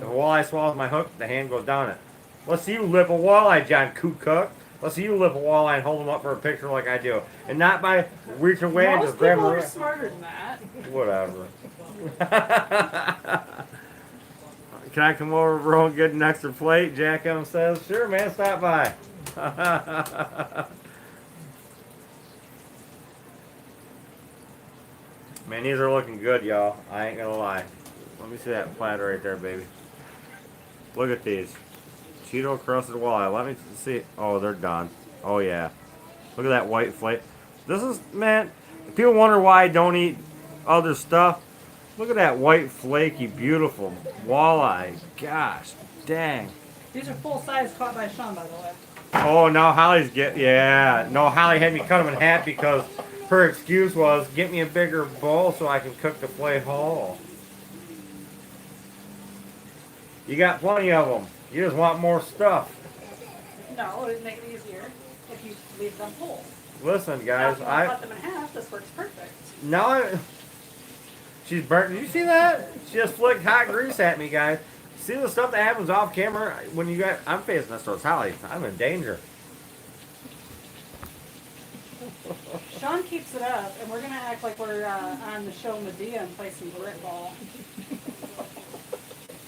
[SPEAKER 1] The walleye swallows my hook, the hand goes down it. Let's see you lip a walleye, John Cook. Let's see you lip a walleye and hold them up for a picture like I do. And not by reaching away and
[SPEAKER 3] Most
[SPEAKER 1] just grab
[SPEAKER 3] people
[SPEAKER 1] them.
[SPEAKER 3] are smarter than that.
[SPEAKER 1] Whatever. Can I come over, bro, and get an extra plate? Jack M says, sure, man, stop by. Man, these are looking good, y'all. I ain't gonna lie. Let me see that platter right there, baby. Look at these. Cheeto crusted walleye. Let me see. Oh, they're done. Oh, yeah. Look at that white flake. This is, man, people wonder why I don't eat other stuff. Look at that white, flaky, beautiful walleye. Gosh, dang.
[SPEAKER 3] These are full size caught by Sean, by the way.
[SPEAKER 1] Oh, now Holly's yeah. No, Holly had me cut them in half because her excuse was, get me a bigger bowl so I can cook the fillet whole. You got plenty of them. You just want more stuff.
[SPEAKER 3] No, it would make it easier if you leave them whole.
[SPEAKER 1] Listen,
[SPEAKER 3] Now,
[SPEAKER 1] guys,
[SPEAKER 3] if you cut them in half, this works perfect.
[SPEAKER 1] She's burnt. Did you see that? She just flicked hot grease at me, guys. See the stuff that happens off camera when you got. I'm facing this towards Holly. I'm in danger.
[SPEAKER 3] Sean keeps it up, and we're gonna act like we're on the show Medea and play some brickball.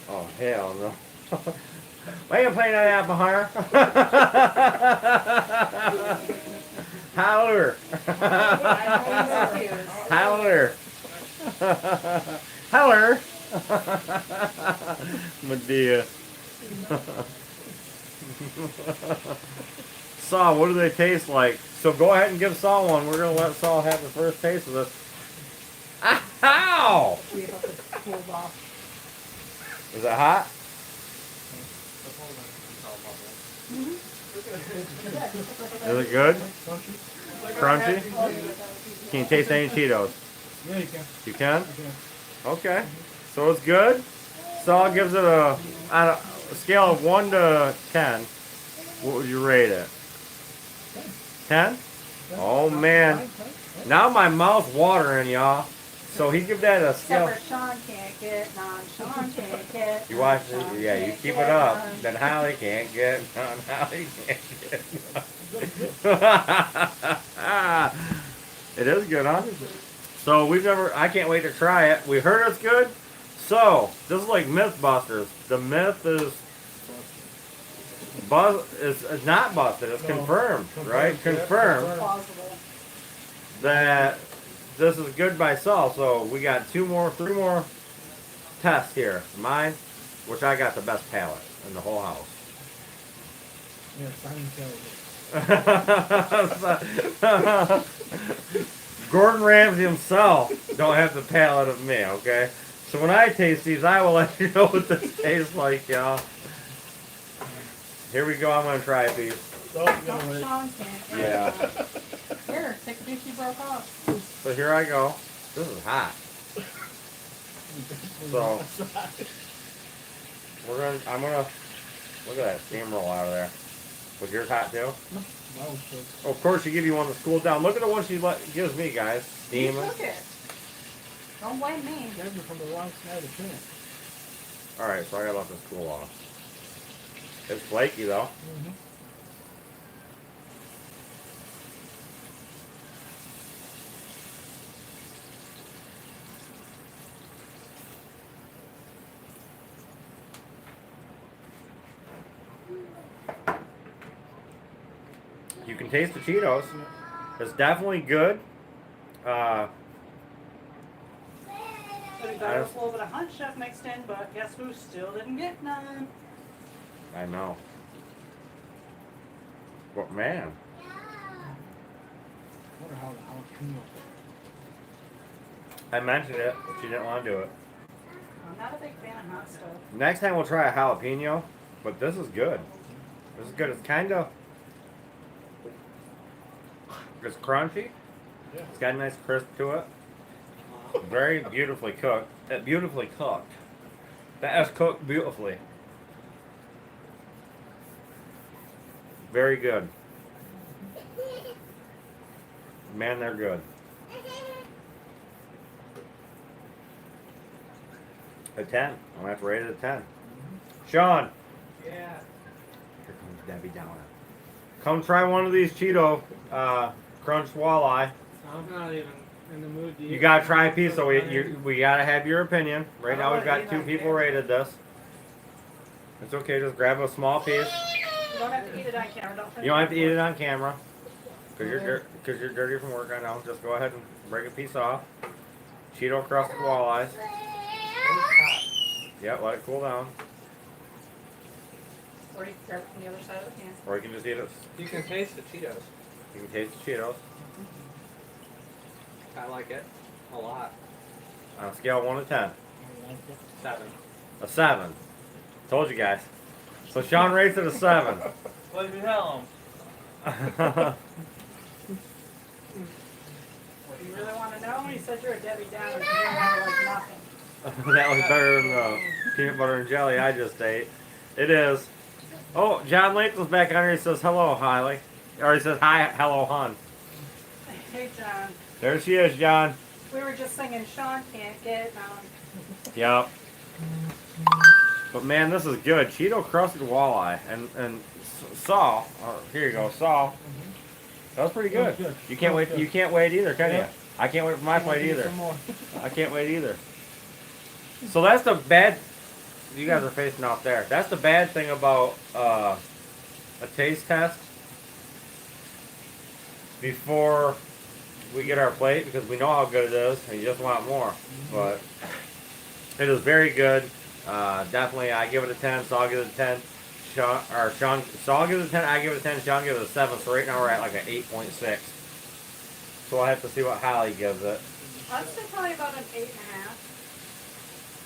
[SPEAKER 1] Oh hell no! Why you playing that behind? Howler! Howler! Howler! Medea. Saul, what do they taste like? So go ahead and give Saul one. We're gonna let Saul have the first taste of this. Ow! Is it hot? Is it good? Crunchy? Can you taste any Cheetos?
[SPEAKER 2] Yeah, you can.
[SPEAKER 1] You can? Okay. So it's good. Saul gives it on a scale of 1 to 10. What would you rate it? 10? Oh man. Now my mouth's watering, y'all. So he give that a scale.
[SPEAKER 3] Except for Sean can't get, Sean can't get.
[SPEAKER 1] You watch it,
[SPEAKER 3] Sean
[SPEAKER 1] yeah, you
[SPEAKER 3] can't
[SPEAKER 1] keep
[SPEAKER 3] get
[SPEAKER 1] it up.
[SPEAKER 3] none.
[SPEAKER 1] Then Holly can't get none. Holly can't get none. It is good, huh? So I can't wait to try it. We heard it's good. So, this is like Mythbusters. The myth is it's not busted, it's confirmed, right? Confirmed
[SPEAKER 3] Plausible.
[SPEAKER 1] that this is good by Saul. So we got 3 more tests here. Mine, which I got the best palate in the whole house.
[SPEAKER 2] Yeah, Simon
[SPEAKER 1] Gordon Ramsay himself don't have the palate of me, okay? So when I taste these, I will let you know what this tastes like, y'all. Here we go, I'm gonna try a piece.
[SPEAKER 3] Sean can't get
[SPEAKER 1] Yeah.
[SPEAKER 3] none. Here, take the piece you broke off.
[SPEAKER 1] So here I go. This is hot. So I'm gonna look at that steamroll out of there. Was yours hot too? Oh, of course, she give you one that's cooled down. Look at the one she gives me, guys.
[SPEAKER 3] You
[SPEAKER 1] Steaming.
[SPEAKER 3] took it. Don't blame me.
[SPEAKER 2] Guys are from the wrong side of town.
[SPEAKER 1] All right, so I gotta let this cool off. It's flaky though.
[SPEAKER 2] Mm-hmm.
[SPEAKER 1] You can taste the Cheetos. It's definitely good.
[SPEAKER 3] Could have got a little bit of Hunt Chef mixed in, but guess who still didn't get none?
[SPEAKER 1] I know. But man,
[SPEAKER 2] I wonder how the jalapeno.
[SPEAKER 1] I mentioned it, but she didn't want to do it.
[SPEAKER 3] I'm not a big fan of hot stuff.
[SPEAKER 1] Next time we'll try a jalapeno, but this is good. This is good. It's kind of, it's crunchy.
[SPEAKER 2] Yeah.
[SPEAKER 1] It's got a nice crisp to it. Very beautifully cooked. Beautifully cooked. That is cooked beautifully. Very good. Man, they're good. A 10. I'm gonna have to rate it a 10. Sean.
[SPEAKER 2] Yeah.
[SPEAKER 1] Here comes Debbie Downer. Come try one of these Cheeto crunched walleye.
[SPEAKER 2] I'm not even in the mood to eat.
[SPEAKER 1] You gotta try a piece, so we gotta have your opinion. Right now we've got 2 people rated this. It's okay, just grab a small piece.
[SPEAKER 3] You don't have to eat it on camera.
[SPEAKER 1] You don't have to eat it on camera. Because you're dirty from work, I know. Just go ahead and break a piece off. Cheeto crusted walleyes. Yep, let it cool down.
[SPEAKER 3] Or you can grab it from the other side of the pan.
[SPEAKER 1] Or you can just eat it.
[SPEAKER 4] You can taste the Cheetos.
[SPEAKER 1] You can taste the Cheetos.
[SPEAKER 4] I like it a lot.
[SPEAKER 1] On a scale of 1 to 10.
[SPEAKER 4] 7.
[SPEAKER 1] A 7. Told you guys. So Sean rates it a 7.
[SPEAKER 4] What did you tell
[SPEAKER 3] You really want to know? He said you're a Debbie Downer. You don't want to like nothing.
[SPEAKER 1] That was better than the peanut butter and jelly I just ate. It is. Oh, John Latham's back on here. He says hello, Hollie. Or he says hi, hello, hon.
[SPEAKER 3] Hey, John.
[SPEAKER 1] There she is, John.
[SPEAKER 3] We were just singing Sean Can't Get None.
[SPEAKER 1] Yep. But man, this is good. Cheeto crusted walleye and Saul. Here you go, Saul. That was pretty good. You can't wait. You can't wait either, can you? I can't wait for my plate either. I can't wait either. So that's the bad. You guys are facing off there. That's the bad thing about a taste test before we get our plate, because we know how good it is and you just want more. But it is very good. Definitely, I give it a 10. Saul gives it a 10. Saul gives it a 10. I give it a 10. Sean gives it a 7. So right now we're at like an 8.6. So I'll have to see what Hollie gives it.
[SPEAKER 3] I'd say probably about an 8.5.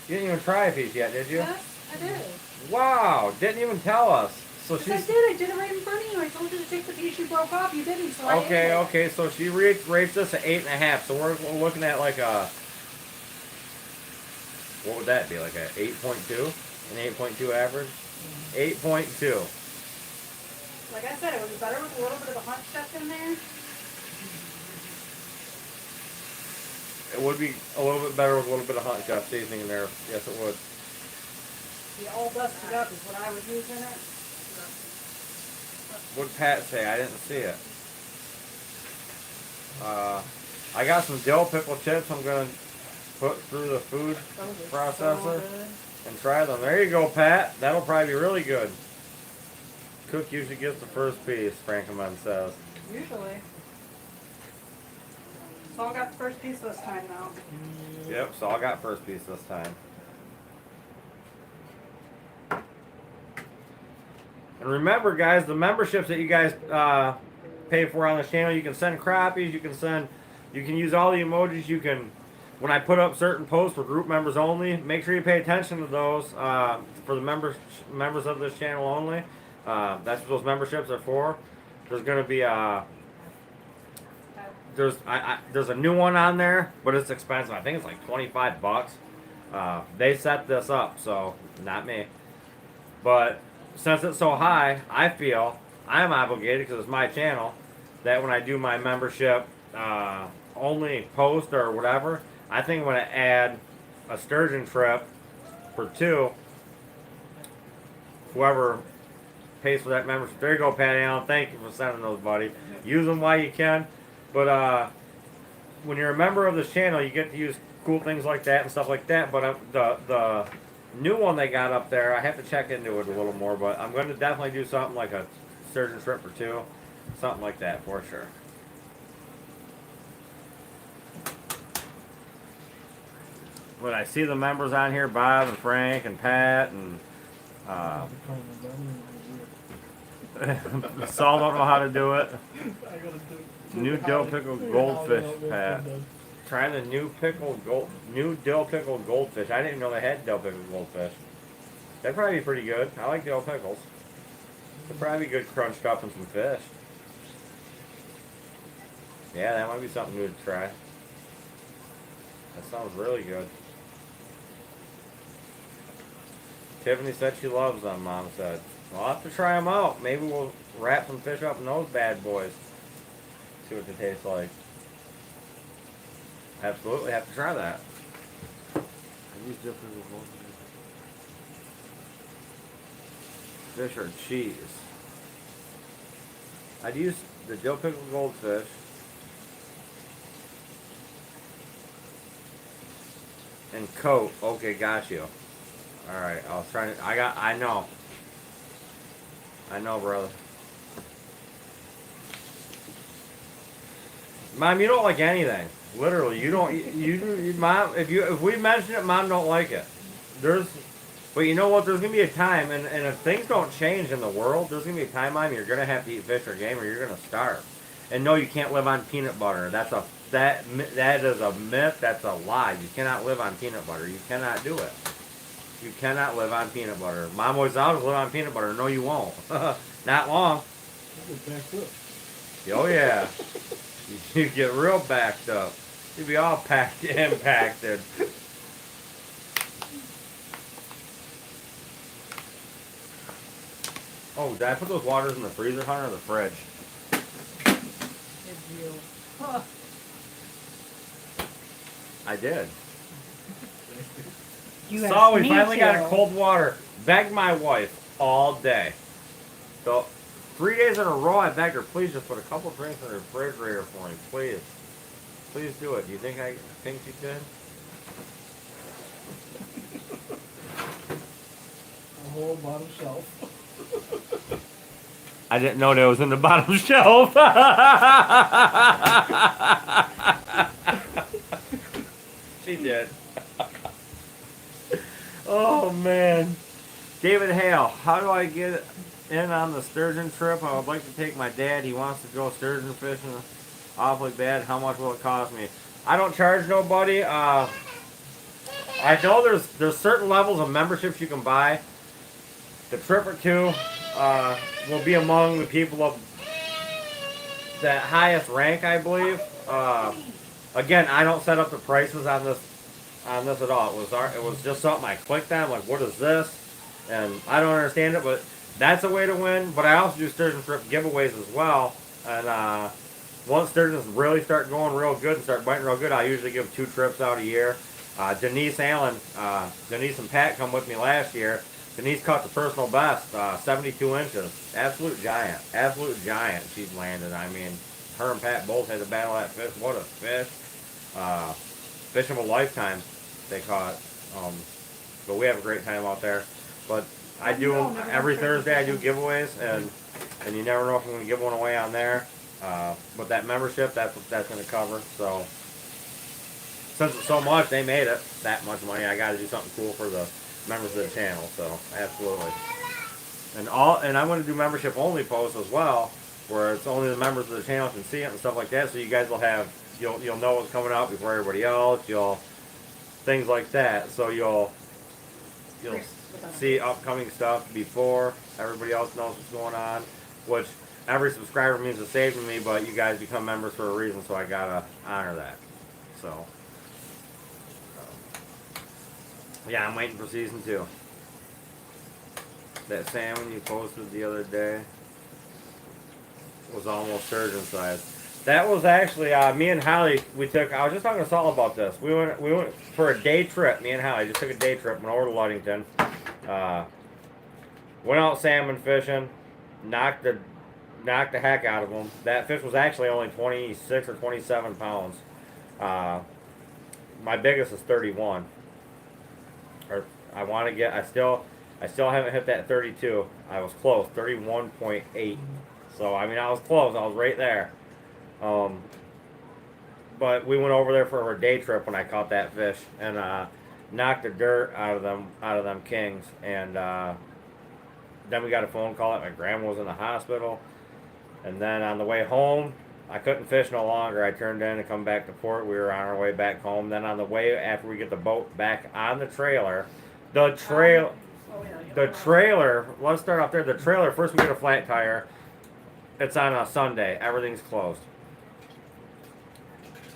[SPEAKER 1] You didn't even try a piece yet, did you?
[SPEAKER 3] Yes, I did.
[SPEAKER 1] Wow, didn't even tell us. So
[SPEAKER 3] Yes, I
[SPEAKER 1] she's
[SPEAKER 3] did. I did it right in front of you. I told you to take the piece you broke off. You didn't, so I ate
[SPEAKER 1] okay.
[SPEAKER 3] it.
[SPEAKER 1] Okay, so she rates this at 8.5. So we're looking at like a, what would that be? Like a 8.2, an 8.2 average. 8.2.
[SPEAKER 3] Like I said, it was better with a little bit of the hunt stuff in there.
[SPEAKER 1] It would be a little bit better with a little bit of hot shot seasoning in there. Yes, it would.
[SPEAKER 3] The all dusted up is what I would use in it.
[SPEAKER 1] What did Pat say? I didn't see it. I got some dill pickle chips I'm going to put through the food processor and try them. There you go, Pat. That'll probably be really good. Cook usually gets the first piece, Frankenman says.
[SPEAKER 3] Usually. Saul got the first piece this time, though.
[SPEAKER 1] Yep, so I got first piece this time. And remember, guys, the memberships that you guys pay for on this channel, you can send crappies, you can use all the emojis, you can, when I put up certain posts for group members only, make sure you pay attention to those for the members of this channel only. That's what those memberships are for. There's going to be there's a new one on there, but it's expensive. I think it's like $25. They set this up, so not me. But since it's so high, I feel I'm obligated, because it's my channel, that when I do my membership only post or whatever, I think I'm going to add a Sturgeon trip for 2. Whoever pays for that membership. There you go, Patty Allen. Thank you for sending those, buddy. Use them while you can. But when you're a member of this channel, you get to use cool things like that and stuff like that. But the new one they got up there, I have to check into it a little more. But I'm going to definitely do something like a Sturgeon trip for 2. Something like that for sure. But I see the members on here, Bob and Frank and Pat and Saul don't know how to do it. New dill pickle goldfish, Pat. Trying the new dill pickled goldfish. I didn't know they had dill pickled goldfish. That'd probably be pretty good. I like dill pickles. They'd probably be good crunched up in some fish. Yeah, that might be something new to try. That sounds really good. Tiffany said she loves them, Mom said. We'll have to try them out. Maybe we'll wrap some fish up in those bad boys. See what they taste like. Absolutely have to try that.
[SPEAKER 2] I use different ones.
[SPEAKER 1] Fish or cheese. I'd use the dill pickled goldfish. And coat. Okay, got you. Alright, I was trying to. I know. I know, brother. Mom, you don't like anything. Literally, you don't. Mom, if we mention it, Mom don't like it. But you know what? There's gonna be a time, and if things don't change in the world, there's gonna be a time, Mom, you're gonna have to eat fish or game, or you're gonna starve. And no, you can't live on peanut butter. That is a myth. That's a lie. You cannot live on peanut butter. You cannot do it. You cannot live on peanut butter. Mom always live on peanut butter. No, you won't. Not long.
[SPEAKER 2] I'll be backed up.
[SPEAKER 1] Oh yeah. You get real backed up. You'd be all packed impacted. Oh, did I put those waters in the freezer, Hunter, or the fridge?
[SPEAKER 3] Did you? Huh.
[SPEAKER 1] I did.
[SPEAKER 3] You
[SPEAKER 1] So
[SPEAKER 3] asked
[SPEAKER 1] we
[SPEAKER 3] me
[SPEAKER 1] finally got
[SPEAKER 3] to.
[SPEAKER 1] a cold water. Begged my wife all day. So 3 days in a row I begged her, please just put a couple drinks in the refrigerator for me, please. Please do it. Do you think she could?
[SPEAKER 2] A whole bottom shelf.
[SPEAKER 1] I didn't know that was in the bottom shelf. She did. Oh man. David Hale, how do I get in on the sturgeon trip? I would like to take my dad. He wants to go sturgeon fishing awfully bad. How much will it cost me? I don't charge nobody. I know there's certain levels of memberships you can buy. The trip or two will be among the people of that highest rank, I believe. Again, I don't set up the prices on this at all. It was just something I clicked on, like, what is this? And I don't understand it, but that's a way to win. But I also do sturgeon trip giveaways as well. And once sturgeons really start going real good and start biting real good, I usually give 2 trips out a year. Denise and Pat come with me last year. Denise caught the personal best, 72 inches. Absolute giant. Absolute giant she's landed. I mean, her and Pat both had to battle that fish. What a fish. Fish of a lifetime they caught. But we have a great time out there. But I do them every Thursday. I do giveaways, and you never know if I'm going to give one away on there. But that membership, that's what that's going to cover. So since it's so much, they made it that much money. I got to do something cool for the members of the channel. So absolutely. And I'm going to do membership only posts as well, where it's only the members of the channel can see it and stuff like that. So you guys will have you'll know what's coming out before everybody else. Things like that. So you'll see upcoming stuff before everybody else knows what's going on, which every subscriber means the same to me, but you guys become members for a reason, so I gotta honor that. So yeah, I'm waiting for season 2. That salmon you posted the other day was almost sturgeon size. That was actually me and Hollie. I was just talking to Saul about this. We went for a day trip. Me and Hollie just took a day trip. Went over to Ludington. Went out salmon fishing. Knocked the heck out of them. That fish was actually only 26 or 27 pounds. My biggest is 31. Or I still haven't hit that 32. I was close, 31.8. So I mean, I was close. I was right there. But we went over there for a day trip when I caught that fish and knocked the dirt out of them kings. And then we got a phone call that my grandma was in the hospital. And then on the way home, I couldn't fish no longer. I turned in and come back to port. We were on our way back home. Then on the way after we get the boat back on the trailer, the trail.
[SPEAKER 3] Oh, yeah,
[SPEAKER 1] The trailer, let's start off there. The trailer, first we get a flat tire. It's on a Sunday. Everything's closed.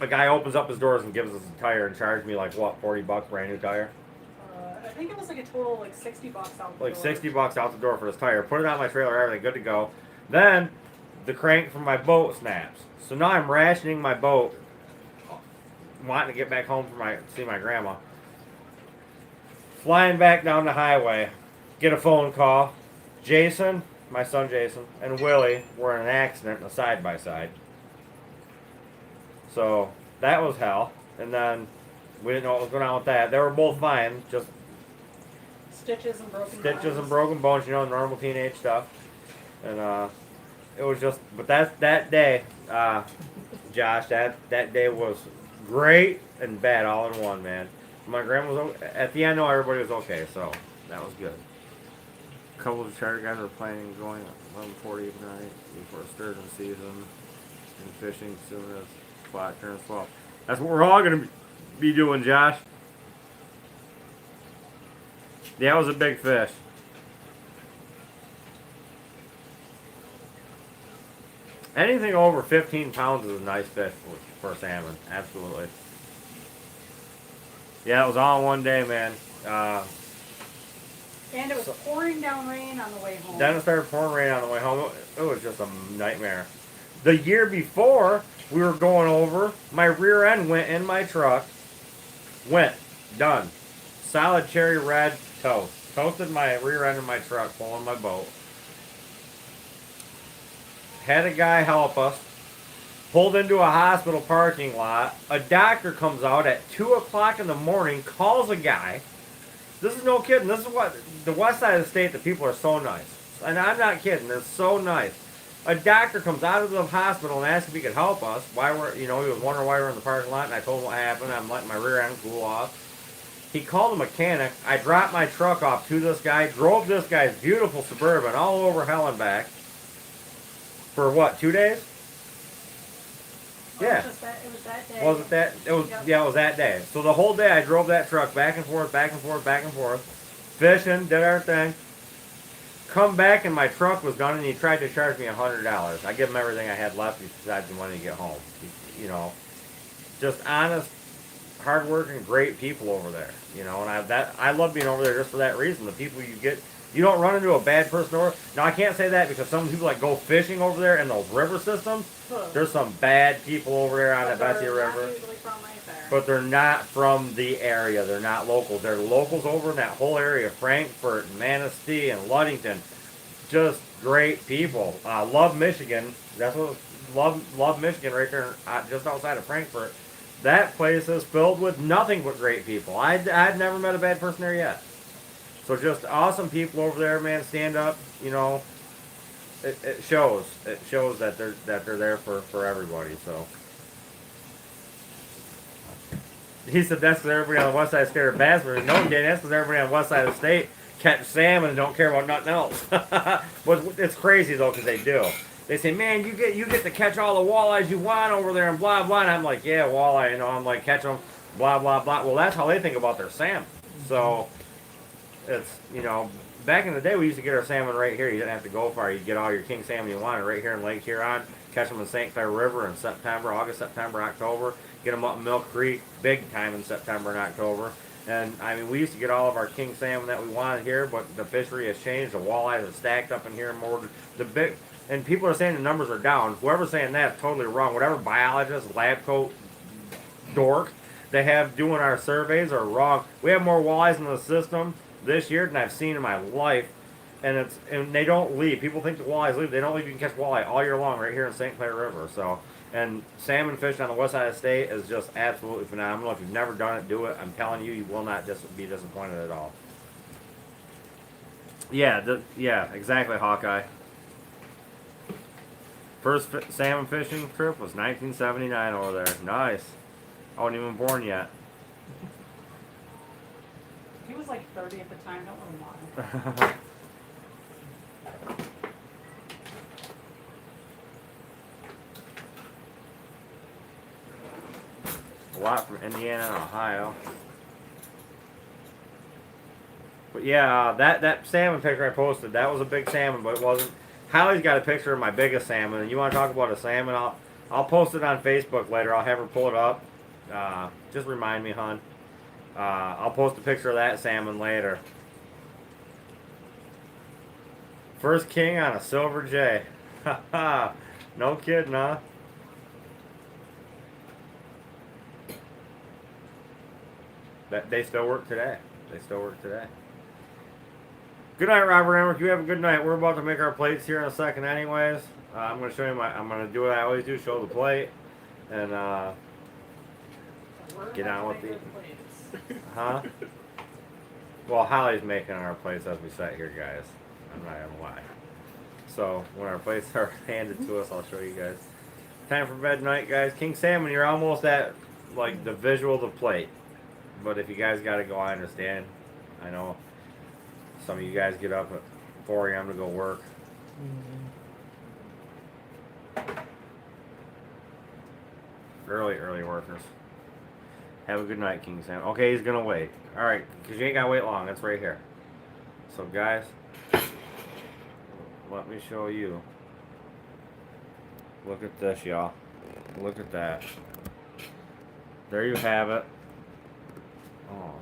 [SPEAKER 1] A guy opens up his doors and gives us a tire and charged me like what, 40 bucks, brand new tire?
[SPEAKER 3] I think it was like a total of like 60 bucks out the
[SPEAKER 1] Like
[SPEAKER 3] door.
[SPEAKER 1] 60 bucks out the door for this tire. Put it on my trailer, everything good to go. Then the crank from my boat snaps. So now I'm rationing my boat, wanting to get back home for see my grandma. Flying back down the highway, get a phone call. Jason, my son Jason, and Willie were in an accident in a side-by-side. So that was hell. And then we didn't know what was going on with that. They were both fine, just
[SPEAKER 3] Stitches and broken
[SPEAKER 1] stitches
[SPEAKER 3] bones.
[SPEAKER 1] and broken bones, you know, normal teenage stuff. And it was just, but that day, Josh, that day was great and bad all in one, man. My grandma was okay. At the end, though, everybody was okay, so that was good. A couple of the charter guys were planning on going at 11:40 at night before sturgeon season and fishing as soon as flat turns slow. That's what we're all going to be doing, Josh. Yeah, it was a big fish. Anything over 15 pounds is a nice fish for salmon. Absolutely. Yeah, it was all in one day, man.
[SPEAKER 3] And it was pouring down rain on the way home.
[SPEAKER 1] Then it started pouring rain on the way home. It was just a nightmare. The year before, we were going over. My rear end went in my truck. Went. Done. Solid cherry red toast. Toasted my rear end of my truck pulling my boat. Had a guy help us. Pulled into a hospital parking lot. A doctor comes out at 2 o'clock in the morning, calls a guy. This is no kidding. This is what, the west side of the state, the people are so nice. And I'm not kidding. They're so nice. A doctor comes out of the hospital and asks if he could help us. Why we're, he was wondering why we're in the parking lot, and I told him what happened. I'm letting my rear end cool off. He called a mechanic. I dropped my truck off to this guy, drove this guy's beautiful Suburban all over hell and back. For what, 2 days? Yeah.
[SPEAKER 3] It was that day.
[SPEAKER 1] Was it that? It was.
[SPEAKER 3] Yep.
[SPEAKER 1] Yeah, it was that day. So the whole day I drove that truck back and forth, back and forth, back and forth, fishing, did our thing. Come back and my truck was done, and he tried to charge me $100. I give him everything I had left besides the money to get home. Just honest, hardworking, great people over there. And I love being over there just for that reason. The people you get. You don't run into a bad person over. Now I can't say that because some people go fishing over there in those river systems. There's some bad people over there on the Betsy River. But they're not from the area. They're not local. They're locals over in that whole area, Frankfort, and Manistee, and Ludington. Just great people. Love Michigan. That's what love Michigan right there, just outside of Frankfort. That place is filled with nothing but great people. I'd never met a bad person there yet. So just awesome people over there, man. Stand up, It shows. It shows that they're there for everybody. So he said that's because everybody on the west side is scared of bass. No, Dan, that's because everybody on the west side of the state catch salmon and don't care about nothing else. But it's crazy though, because they do. They say, man, you get to catch all the walleyes you want over there and blah blah. And I'm like, yeah, walleye. I'm like, catch them, blah blah blah. Well, that's how they think about their salmon. So. It's, back in the day we used to get our salmon right here. You didn't have to go far. You'd get all your king salmon you wanted right here in Lake Huron. Catch them in St. Clair River in August, September, October. Get them up in Milk Creek big time in September and October. And, we used to get all of our king salmon that we wanted here, but the fishery has changed. The walleyes are stacked up in here more. And people are saying the numbers are down. Whoever's saying that is totally wrong. Whatever biologist, lab coat, dork they have doing our surveys are wrong. We have more walleyes in the system this year than I've seen in my life, and they don't leave. People think the walleyes leave. They don't leave. You can catch walleye all year long right here in St. Clair River. So, and salmon fishing on the west side of the state is just absolutely phenomenal. If you've never done it, do it. I'm telling you, you will not be disappointed at all. Yeah, exactly, Hawkeye. First salmon fishing trip was 1979 over there. Nice. I wasn't even born yet.
[SPEAKER 3] He was like 30 at the time. Don't let him lie.
[SPEAKER 1] A lot from Indiana and Ohio. But yeah, that salmon picture I posted, that was a big salmon, but it wasn't. Hallie's got a picture of my biggest salmon, and you want to talk about a salmon? I'll post it on Facebook later. I'll have her pull it up. Just remind me, hon. I'll post a picture of that salmon later. First king on a silver J. Haha. No kidding, huh? They still work today. They still work today. Good night, Robert Emmerich. You have a good night. We're about to make our plates here in a second anyways. I'm going to show you I'm going to do what I always do, show the plate. And, get on with the... Huh? Well, Hollie's making our plates as we sit here, guys. I'm not going to lie. So, when our plates are handed to us, I'll show you guys. Time for bed night, guys. King Salmon, you're almost at, like, the visual of the plate. But if you guys got to go, I understand. I know some of you guys get up at 4 a.m. to go work. Early workers. Have a good night, King Sam. Okay, he's gonna wait. Alright, because you ain't gotta wait long. It's right here. So, guys, let me show you. Look at this, y'all. Look at that. There you have it. Oh,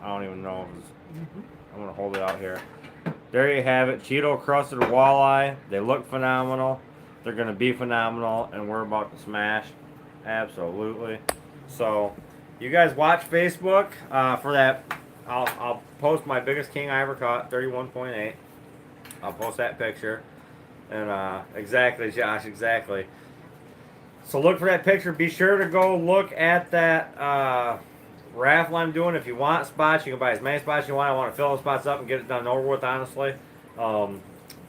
[SPEAKER 1] I don't even know if it's... I'm gonna hold it out here. There you have it, Cheeto crusted walleye. They look phenomenal. They're gonna be phenomenal, and we're about to smash. Absolutely. So, you guys watch Facebook for that. I'll post my biggest king I ever caught, 31.8. I'll post that picture. And exactly, Josh, exactly. So look for that picture. Be sure to go look at that raffle I'm doing. If you want spots, you can buy as many spots you want. I want to fill those spots up and get it done and over with, honestly.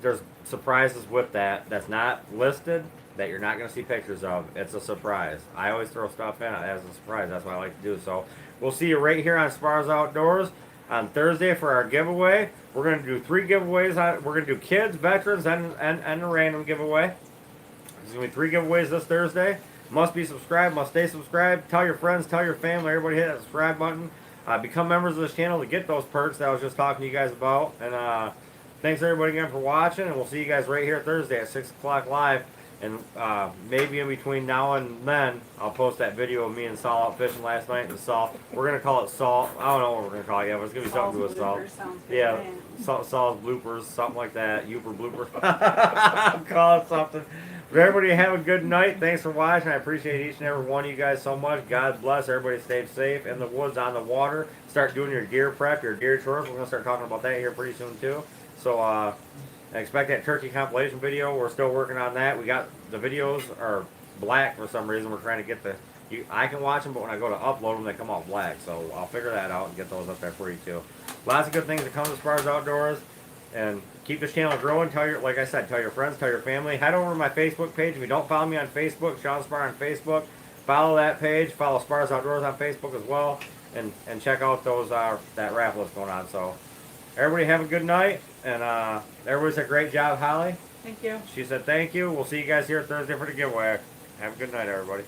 [SPEAKER 1] There's surprises with that that's not listed that you're not going to see pictures of. It's a surprise. I always throw stuff in as a surprise. That's what I like to do. So we'll see you right here on Spars Outdoors on Thursday for our giveaway. We're going to do 3 giveaways. We're going to do kids, veterans, and a random giveaway. There's going to be 3 giveaways this Thursday. Must be subscribed, must stay subscribed. Tell your friends, tell your family, everybody hit that subscribe button. Become members of this channel to get those perks that I was just talking to you guys about. And thanks everybody again for watching, and we'll see you guys right here Thursday at 6 o'clock live. And maybe in between now and then, I'll post that video of me and Saul out fishing last night. And Saul, we're going to call it Saul. I don't know what we're going to call it yet, but it's going to be something to do with Saul. Yeah, Saul's bloopers, something like that. Youper bloopers. Call it something. But everybody have a good night. Thanks for watching. I appreciate each and every one of you guys so much. God bless. Everybody stay safe in the woods, on the water. Start doing your gear prep, your gear chores. We're going to start talking about that here pretty soon too. So expect that turkey compilation video. We're still working on that. We got the videos are black for some reason. We're trying to get I can watch them, but when I go to upload them, they come out black. So I'll figure that out and get those up there for you too. Lots of good things that come to Spars Outdoors. And keep this channel growing. Like I said, tell your friends, tell your family. Head over to my Facebook page. If you don't follow me on Facebook, Sean Spar on Facebook, follow that page. Follow Spars Outdoors on Facebook as well. And check out those that raffle that's going on. So everybody have a good night. And everybody said great job, Hollie.
[SPEAKER 3] Thank you.
[SPEAKER 1] She said thank you. We'll see you guys here Thursday for the giveaway. Have a good night, everybody.